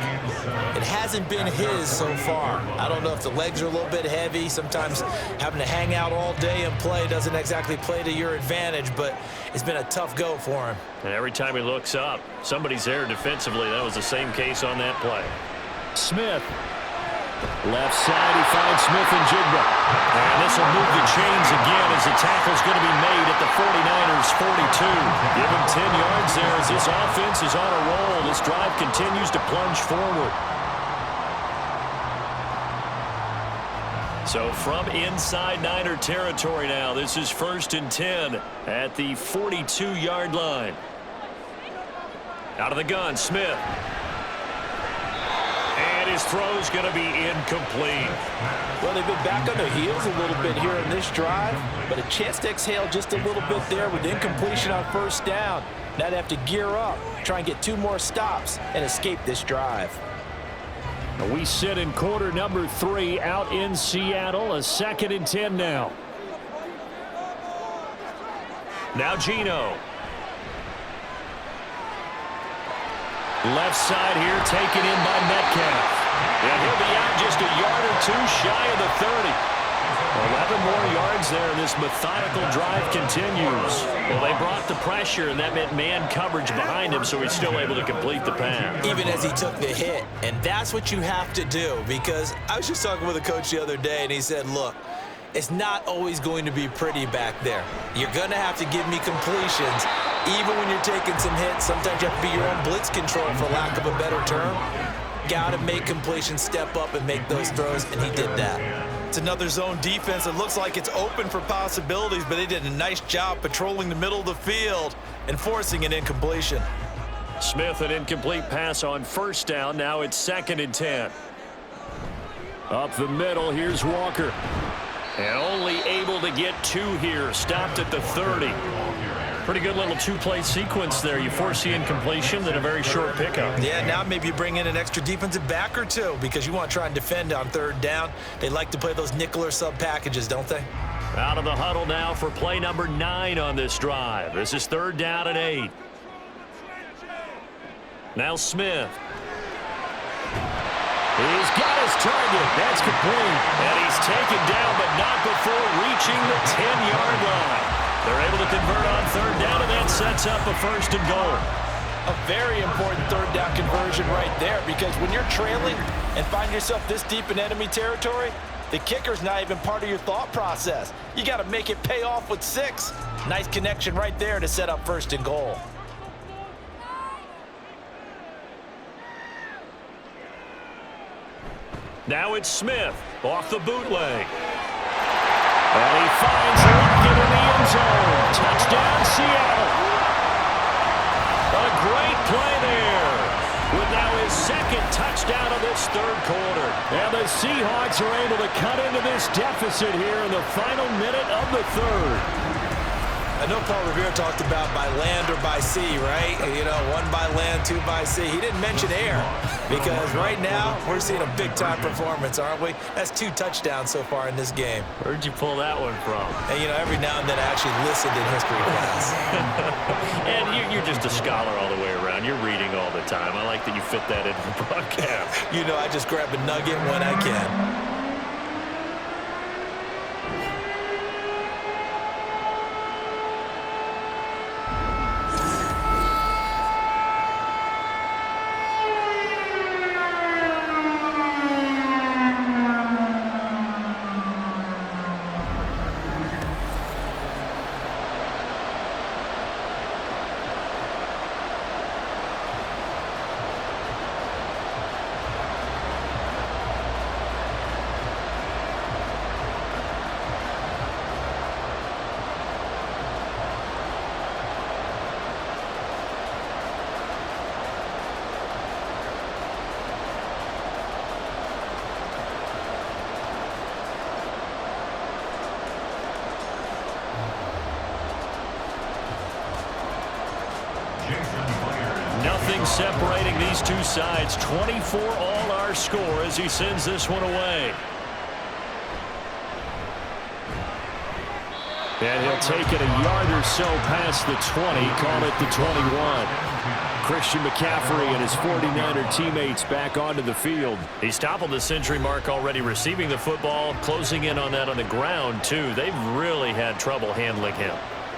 It hasn't been his so far. I don't know if the legs are a little bit heavy. Sometimes having to hang out all day and play doesn't exactly play to your advantage, but it's been a tough go for him. And every time he looks up, somebody's there defensively. That was the same case on that play. Smith. Left side, he finds Smith and Jigba. And this will move the chains again as the tackle's going to be made at the 49ers' 42. Give him 10 yards there as this offense is on a roll. This drive continues to plunge forward. So from inside Niner territory now, this is 1st and 10 at the 42-yard line. Out of the gun, Smith. His throw's going to be incomplete. Well, they've been back on their heels a little bit here in this drive, but a chance to exhale just a little bit there with incompletion on first down. Now they have to gear up, try and get 2 more stops and escape this drive. We sit in quarter number 3 out in Seattle, a 2nd and 10 now. Now Geno. Left side here taken in by Metcalf. And he'll be out just a yard or 2 shy of the 30. 11 more yards there, and this methodical drive continues. Well, they brought the pressure, and that meant man coverage behind him, so he's still able to complete the pass. Even as he took the hit, and that's what you have to do, because I was just talking with a coach the other day, and he said, look, it's not always going to be pretty back there. You're going to have to give me completions, even when you're taking some hits. Sometimes you have to be your own blitz control, for lack of a better term. Got to make completions, step up, and make those throws, and he did that. It's another zone defense. It looks like it's open for possibilities, but they did a nice job patrolling the middle of the field and forcing an incompletion. Smith, an incomplete pass on first down. Now it's 2nd and 10. Up the middle, here's Walker. And only able to get 2 here. Stopped at the 30. Pretty good little 2-play sequence there. You force the incompletion, then a very short pickup. Yeah, now maybe you bring in an extra defensive back or two, because you want to try and defend on 3rd down. They like to play those nickel or sub packages, don't they? Out of the huddle now for play number 9 on this drive. This is 3rd down and 8. Now Smith. He's got his target. That's complete. And he's taken down, but not before reaching the 10-yard line. They're able to convert on 3rd down, and that sets up a 1st and goal. A very important 3rd down conversion right there, because when you're trailing and find yourself this deep in enemy territory, the kicker's not even part of your thought process. You got to make it pay off with 6. Nice connection right there to set up 1st and goal. Now it's Smith off the bootleg. And he finds Lockett in the end zone. Touchdown, Seattle. A great play there. With now his 2nd touchdown of this 3rd quarter. And the Seahawks are able to cut into this deficit here in the final minute of the 3rd. I know Paul Revere talked about by land or by sea, right? You know, 1 by land, 2 by sea. He didn't mention air, because right now we're seeing a big-time performance, aren't we? That's 2 touchdowns so far in this game. Where'd you pull that one from? And, you know, every now and then I actually listened in history class. And you're just a scholar all the way around. You're reading all the time. I like that you fit that into the broadcast. You know, I just grab a nugget when I can. Nothing separating these two sides. 24 all our score as he sends this one away. And he'll take it a yard or so past the 20, call it the 21. Christian McCaffrey and his 49er teammates back onto the field. He's toppled the century mark already receiving the football, closing in on that on the ground, too. They've really had trouble handling him.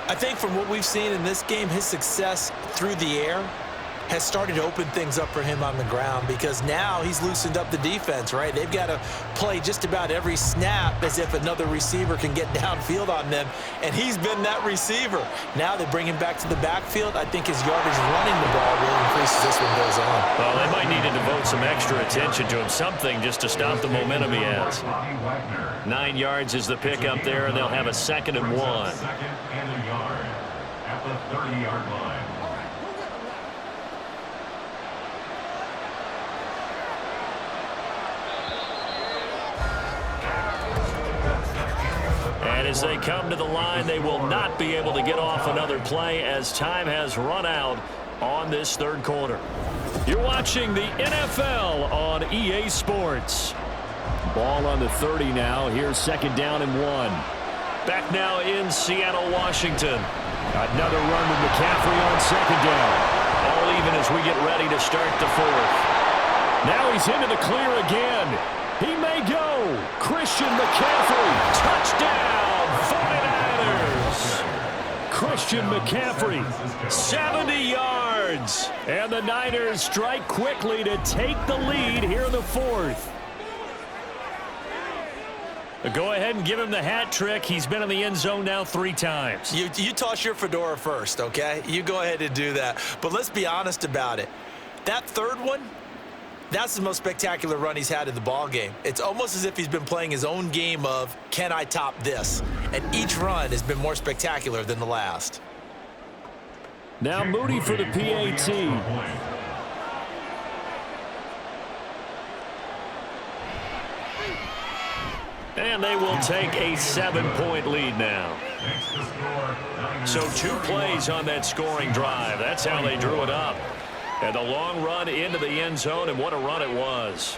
I think from what we've seen in this game, his success through the air has started to open things up for him on the ground, because now he's loosened up the defense, right? They've got to play just about every snap as if another receiver can get downfield on them, and he's been that receiver. Now they bring him back to the backfield. I think his yardage running the ball will increase as this one goes on. Well, they might need to devote some extra attention to him, something just to stop the momentum he has. 9 yards is the pickup there, and they'll have a 2nd and 1. 2nd and a yard at the 30-yard line. And as they come to the line, they will not be able to get off another play as time has run out on this 3rd quarter. You're watching the NFL on EA Sports. Ball on the 30 now. Here's 2nd down and 1. Back now in Seattle, Washington. Another run with McCaffrey on 2nd down. All even as we get ready to start the 4th. Now he's into the clear again. He may go. Christian McCaffrey, touchdown, 49ers. Christian McCaffrey, 70 yards. And the Niners strike quickly to take the lead here in the fourth. Go ahead and give him the hat trick. He's been in the end zone now 3 times. You toss your fedora first, okay? You go ahead and do that. But let's be honest about it. That third one, that's the most spectacular run he's had in the ball game. It's almost as if he's been playing his own game of, can I top this? And each run has been more spectacular than the last. Now Moody for the PAT. And they will take a 7-point lead now. So 2 plays on that scoring drive. That's how they drew it up. And the long run into the end zone, and what a run it was.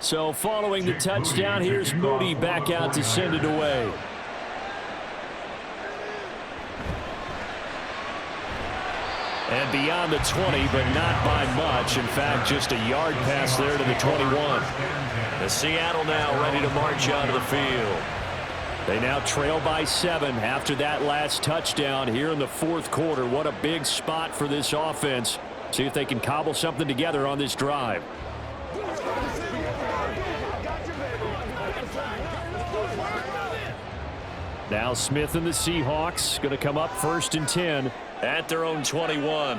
So following the touchdown, here's Moody back out to send it away. And beyond the 20, but not by much. In fact, just a yard pass there to the 21. The Seattle now ready to march onto the field. They now trail by 7 after that last touchdown here in the fourth quarter. What a big spot for this offense. See if they can cobble something together on this drive. Now Smith and the Seahawks going to come up 1st and 10 at their own 21.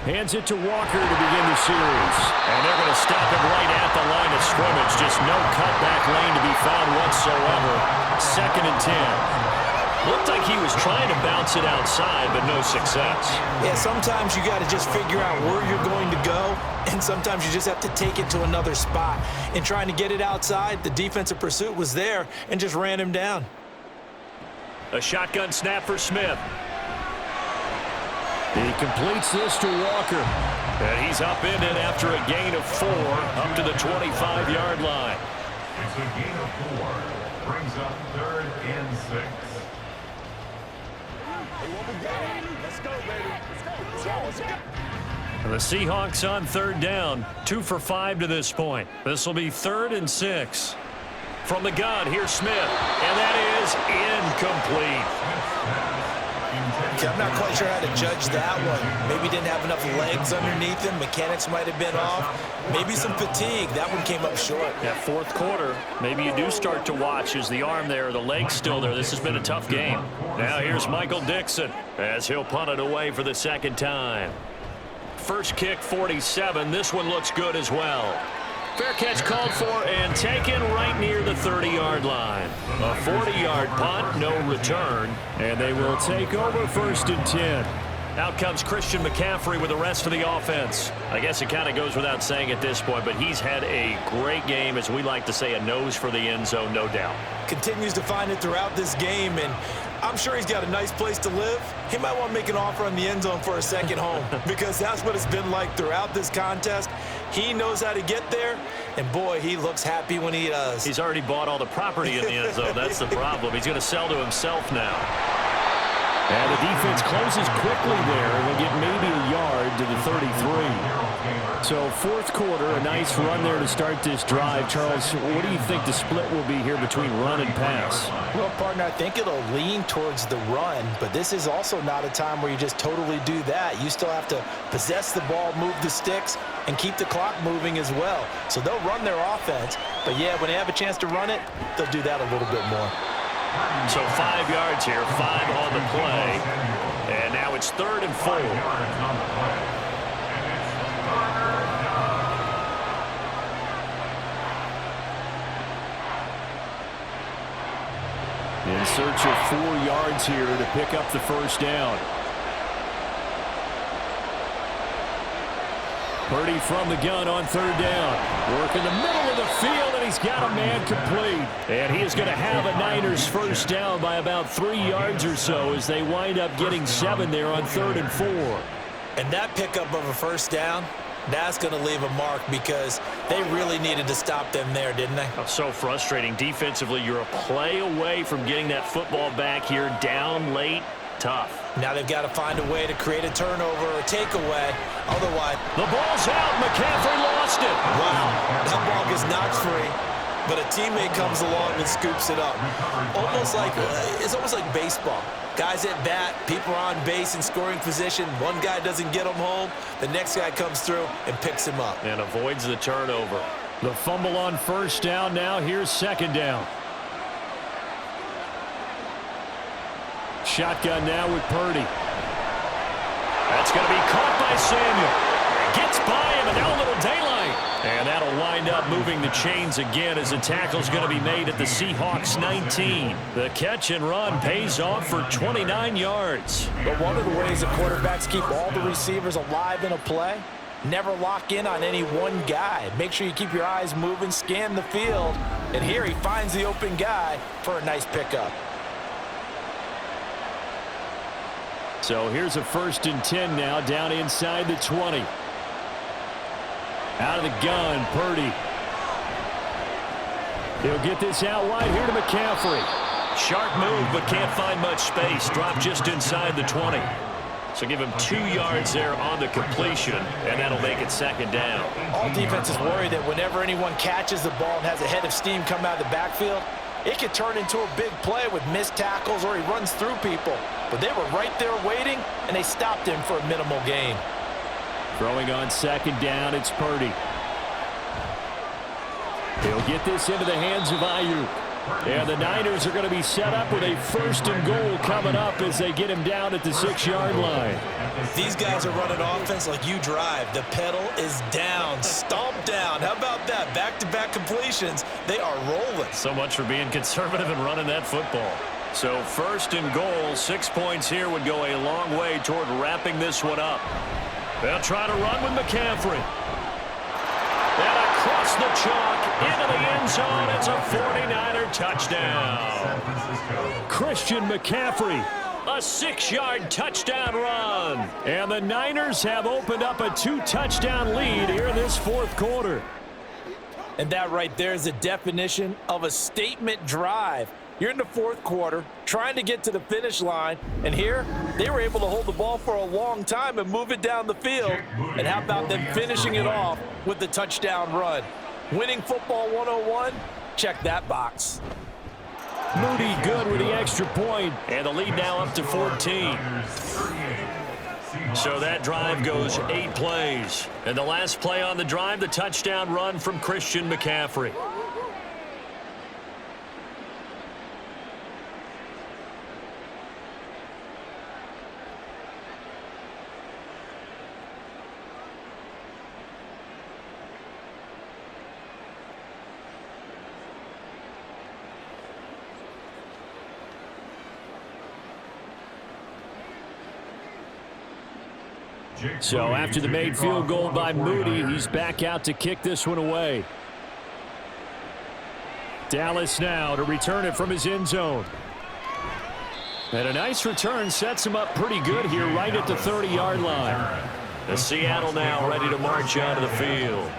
Hands it to Walker to begin the series. And they're going to stop him right at the line of scrimmage. Just no cutback lane to be found whatsoever. 2nd and 10. Looked like he was trying to bounce it outside, but no success. Yeah, sometimes you got to just figure out where you're going to go, and sometimes you just have to take it to another spot. In trying to get it outside, the defensive pursuit was there and just ran him down. A shotgun snap for Smith. He completes this to Walker. And he's up in it after a gain of 4 up to the 25-yard line. It's a gain of 4. Brings up 3rd and 6. Let's go, baby. Let's go. The Seahawks on 3rd down. 2 for 5 to this point. This will be 3rd and 6. From the gun, here's Smith. And that is incomplete. Okay, I'm not quite sure how to judge that one. Maybe didn't have enough legs underneath him. Mechanics might have been off. Maybe some fatigue. That one came up short. Yeah, fourth quarter. Maybe you do start to watch. Is the arm there, the leg's still there? This has been a tough game. Now here's Michael Dixon as he'll punt it away for the 2nd time. First kick, 47. This one looks good as well. Fair catch called for and taken right near the 30-yard line. A 40-yard punt, no return. And they will take over 1st and 10. Out comes Christian McCaffrey with the rest of the offense. I guess it kind of goes without saying at this point, but he's had a great game, as we like to say, a nose for the end zone, no doubt. Continues to find it throughout this game, and I'm sure he's got a nice place to live. He might want to make an offer on the end zone for a second home because that's what it's been like throughout this contest. He knows how to get there, and boy, he looks happy when he does. He's already bought all the property in the end zone. That's the problem. He's going to sell to himself now. And the defense closes quickly there, and they'll get maybe a yard to the 33. So fourth quarter, a nice run there to start this drive. Charles, what do you think the split will be here between run and pass? Well, partner, I think it'll lean towards the run, but this is also not a time where you just totally do that. You still have to possess the ball, move the sticks, and keep the clock moving as well. So they'll run their offense, but yeah, when they have a chance to run it, they'll do that a little bit more. So 5 yards here, 5 on the play. And now it's 3rd and 4. In search of 4 yards here to pick up the 1st down. Purdy from the gun on third down. Work in the middle of the field, and he's got a man complete. And he is going to have a Niners first down by about 3 yards or so as they wind up getting 7 there on 3rd and 4. And that pickup of a first down, that's going to leave a mark because they really needed to stop them there, didn't they? Oh, so frustrating. Defensively, you're a play away from getting that football back here down late. Tough. Now they've got to find a way to create a turnover or takeaway. Otherwise, the ball's out. McCaffrey lost it. Wow, that ball gets knocked free, but a teammate comes along and scoops it up. It's almost like baseball. Guys at bat, people are on base in scoring position. One guy doesn't get him home. The next guy comes through and picks him up. And avoids the turnover. The fumble on first down now. Here's second down. Shotgun now with Purdy. That's going to be caught by Samuel. Gets by him, and now a little daylight. And that'll wind up moving the chains again as the tackle's going to be made at the Seahawks 19. The catch and run pays off for 29 yards. But one of the ways the quarterbacks keep all the receivers alive in a play, never lock in on any one guy. Make sure you keep your eyes moving, scan the field. And here he finds the open guy for a nice pickup. So here's a 1st and 10 now, down inside the 20. Out of the gun, Purdy. He'll get this out wide here to McCaffrey. Sharp move, but can't find much space. Drop just inside the 20. So give him 2 yards there on the completion, and that'll make it second down. All defenses worry that whenever anyone catches the ball and has a head of steam come out of the backfield, it could turn into a big play with missed tackles or he runs through people. But they were right there waiting, and they stopped him for a minimal gain. Throwing on second down, it's Purdy. He'll get this into the hands of Ayuk. And the Niners are going to be set up with a 1st and goal coming up as they get him down at the 6-yard line. These guys are running offense like you drive. The pedal is down, stomped down. How about that? Back-to-back completions. They are rolling. So much for being conservative and running that football. So 1st and goal, 6 points here would go a long way toward wrapping this one up. They'll try to run with McCaffrey. And across the chalk, into the end zone. It's a 49er touchdown. Christian McCaffrey. A 6-yard touchdown run. And the Niners have opened up a 2-touchdown lead here in this 4th quarter. And that right there is the definition of a statement drive. You're in the 4th quarter, trying to get to the finish line, and here they were able to hold the ball for a long time and move it down the field. And how about them finishing it off with the touchdown run? Winning football 101, check that box. Moody good with the extra point. And the lead now up to 14. So that drive goes 8 plays. And the last play on the drive, the touchdown run from Christian McCaffrey. So after the made field goal by Moody, he's back out to kick this one away. Dallas now to return it from his end zone. And a nice return sets him up pretty good here right at the 30-yard line. The Seattle now ready to march out of the field.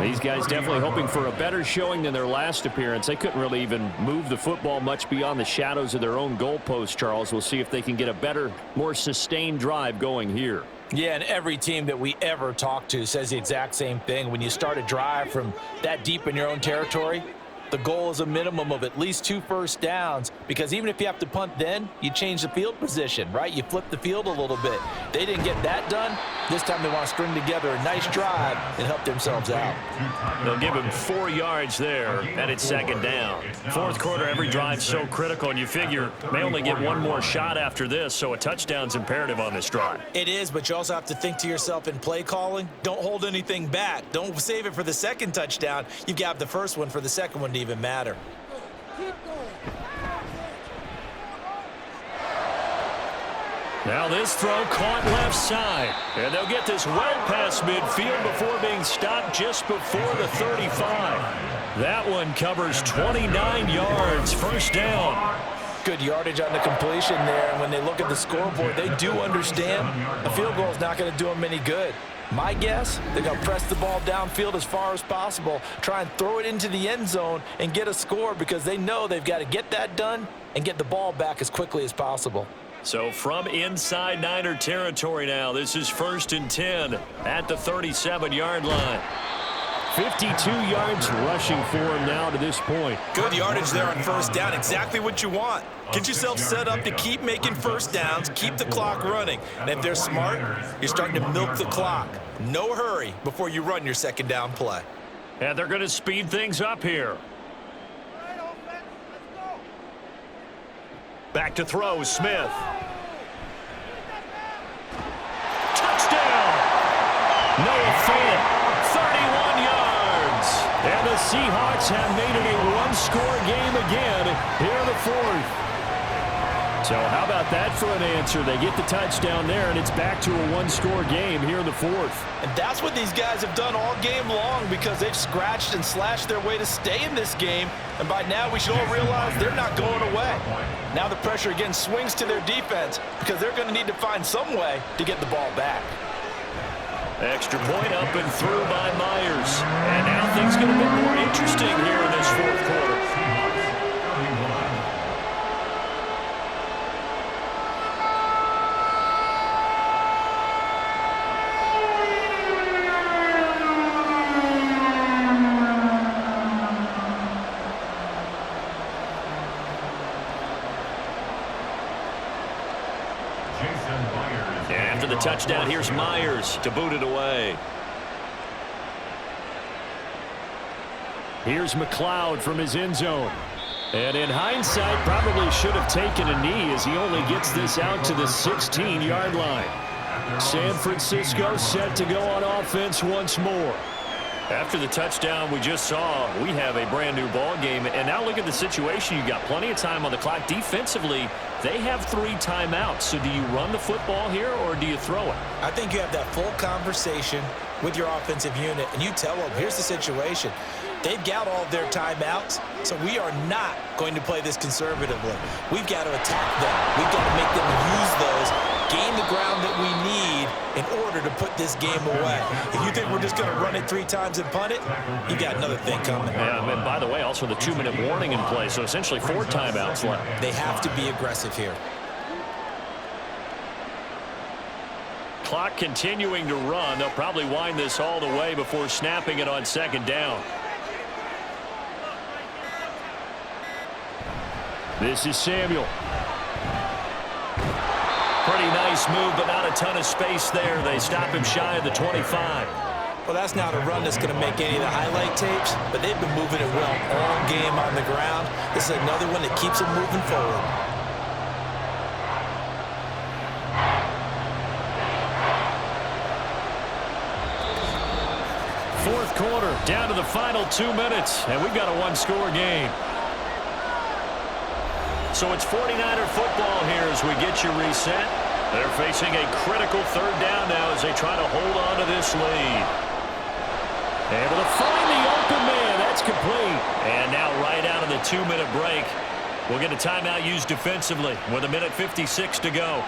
These guys definitely hoping for a better showing than their last appearance. They couldn't really even move the football much beyond the shadows of their own goalpost, Charles. We'll see if they can get a better, more sustained drive going here. Yeah, and every team that we ever talk to says the exact same thing. When you start a drive from that deep in your own territory, the goal is a minimum of at least 2 first downs, because even if you have to punt then, you change the field position, right? You flip the field a little bit. They didn't get that done. This time they want to string together a nice drive and help themselves out. They'll give him 4 yards there, and it's second down. 4th quarter, every drive's so critical, and you figure they only get one more shot after this, so a touchdown's imperative on this drive. It is, but you also have to think to yourself in play calling, don't hold anything back. Don't save it for the second touchdown. You've got the first one for the second one to even matter. Now this throw caught left side. And they'll get this well past midfield before being stopped just before the 35. That one covers 29 yards. First down. Good yardage on the completion there. And when they look at the scoreboard, they do understand a field goal is not going to do them any good. My guess, they're going to press the ball downfield as far as possible, try and throw it into the end zone and get a score because they know they've got to get that done and get the ball back as quickly as possible. So from inside Niner territory now, this is 1st and 10 at the 37-yard line. 52 yards rushing for him now to this point. Good yardage there on first down. Exactly what you want. Get yourself set up to keep making first downs, keep the clock running. And if they're smart, you're starting to milk the clock. No hurry before you run your second down play. And they're going to speed things up here. Back to throw, Smith. Touchdown! Noah Fant, 31 yards. And the Seahawks have made it a one-score game again here in the fourth. So how about that for an answer? They get the touchdown there, and it's back to a one-score game here in the fourth. And that's what these guys have done all game long because they've scratched and slashed their way to stay in this game. And by now, we should all realize they're not going away. Now the pressure again swings to their defense because they're going to need to find some way to get the ball back. Extra point up and through by Myers. And now things get a bit more interesting here in this fourth quarter. After the touchdown, here's Myers to boot it away. Here's McLeod from his end zone. And in hindsight, probably should have taken a knee as he only gets this out to the 16-yard line. San Francisco set to go on offense once more. After the touchdown we just saw, we have a brand new ball game. And now look at the situation. You've got plenty of time on the clock. Defensively, they have 3 timeouts. So do you run the football here or do you throw it? I think you have that full conversation with your offensive unit, and you tell them, here's the situation. They've got all of their timeouts, so we are not going to play this conservatively. We've got to attack them. We've got to make them use those, gain the ground that we need in order to put this game away. If you think we're just going to run it 3 times and punt it, you got another thing coming. Yeah, and by the way, also the 2-minute warning in play, so essentially 4 timeouts left. They have to be aggressive here. Clock continuing to run. They'll probably wind this all the way before snapping it on second down. This is Samuel. Pretty nice move, but not a ton of space there. They stop him shy of the 25. Well, that's not a run that's going to make any of the highlight tapes, but they've been moving it well all game on the ground. This is another one that keeps them moving forward. Fourth quarter, down to the final 2 minutes, and we've got a one-score game. So it's 49er football here as we get you reset. They're facing a critical third down now as they try to hold on to this lead. Able to find the open man. That's complete. And now right out of the 2-minute break, we'll get a timeout used defensively with 1:56 to go.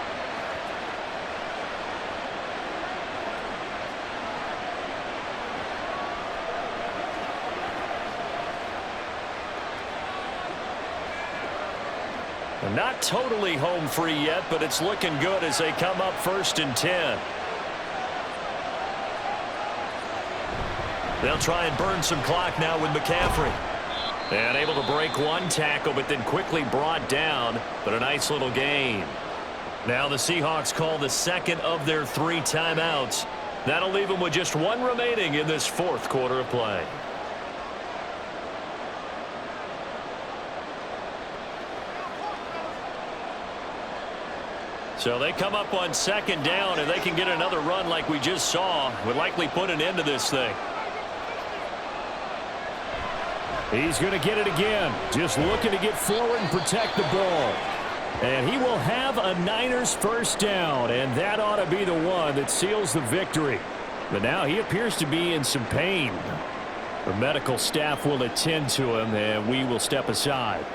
Not totally home free yet, but it's looking good as they come up 1st and 10. They'll try and burn some clock now with McCaffrey. And able to break one tackle, but then quickly brought down, but a nice little gain. Now the Seahawks call the second of their 3 timeouts. That'll leave them with just 1 remaining in this fourth quarter of play. So they come up on second down, and they can get another run like we just saw. Would likely put an end to this thing. He's going to get it again. Just looking to get forward and protect the ball. And he will have a Niners first down, and that ought to be the one that seals the victory. But now he appears to be in some pain. The medical staff will attend to him, and we will step aside.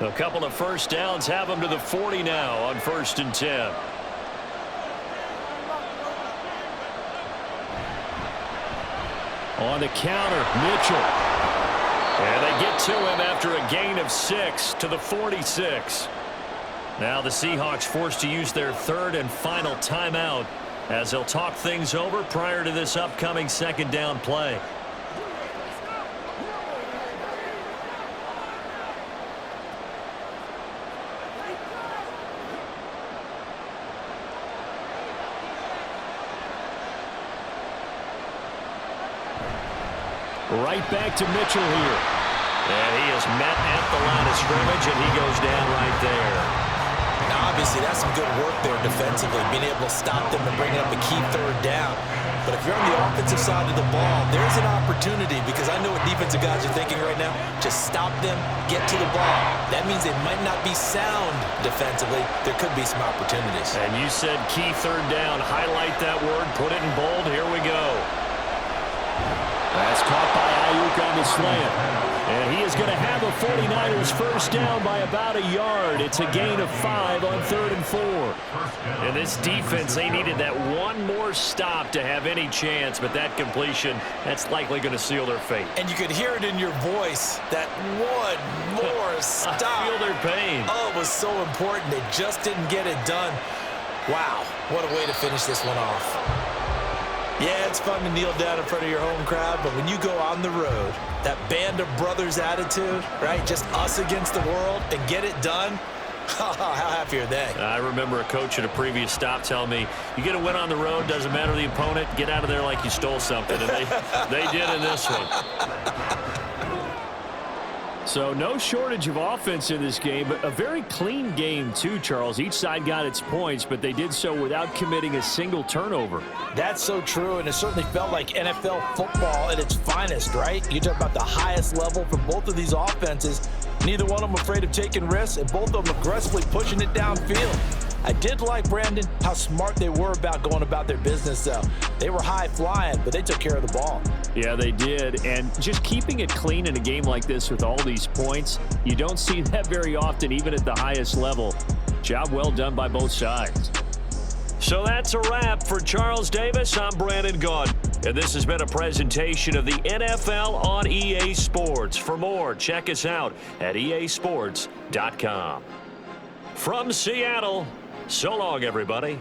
A couple of first downs have him to the 40 now on 1st and 10. On the counter, Mitchell. And they get to him after a gain of 6 to the 46. Now the Seahawks forced to use their third and final timeout as they'll talk things over prior to this upcoming second down play. Right back to Mitchell here. And he is met at the line of scrimmage, and he goes down right there. Now, obviously, that's some good work there defensively, being able to stop them and bringing up a key third down. But if you're on the offensive side of the ball, there's an opportunity, because I know what defensive guys are thinking right now. Just stop them, get to the ball. That means they might not be sound defensively. There could be some opportunities. And you said key third down. Highlight that word. Put it in bold. Here we go. That's caught by Ayuk on the slant. And he is going to have a 49ers first down by about a yard. It's a gain of 5 on 3rd and 4. And this defense, they needed that one more stop to have any chance, but that completion, that's likely going to seal their fate. And you could hear it in your voice, that one more stop. I feel their pain. Oh, it was so important. They just didn't get it done. Wow, what a way to finish this one off. Yeah, it's fun to kneel down in front of your home crowd, but when you go on the road, that band of brothers attitude, right, just us against the world, and get it done, how happy are they? I remember a coach at a previous stop telling me, you get a win on the road, doesn't matter the opponent, get out of there like you stole something, and they did in this one. So no shortage of offense in this game, but a very clean game too, Charles. Each side got its points, but they did so without committing a single turnover. That's so true, and it certainly felt like NFL football at its finest, right? You talk about the highest level for both of these offenses. Neither one of them afraid of taking risks, and both of them aggressively pushing it downfield. I did like, Brandon, how smart they were about going about their business, though. They were high-flying, but they took care of the ball. Yeah, they did, and just keeping it clean in a game like this with all these points, you don't see that very often, even at the highest level. Job well done by both sides. So that's a wrap for Charles Davis. I'm Brandon Gaudin, and this has been a presentation of the NFL on EA Sports. For more, check us out at easports.com. From Seattle, so long, everybody.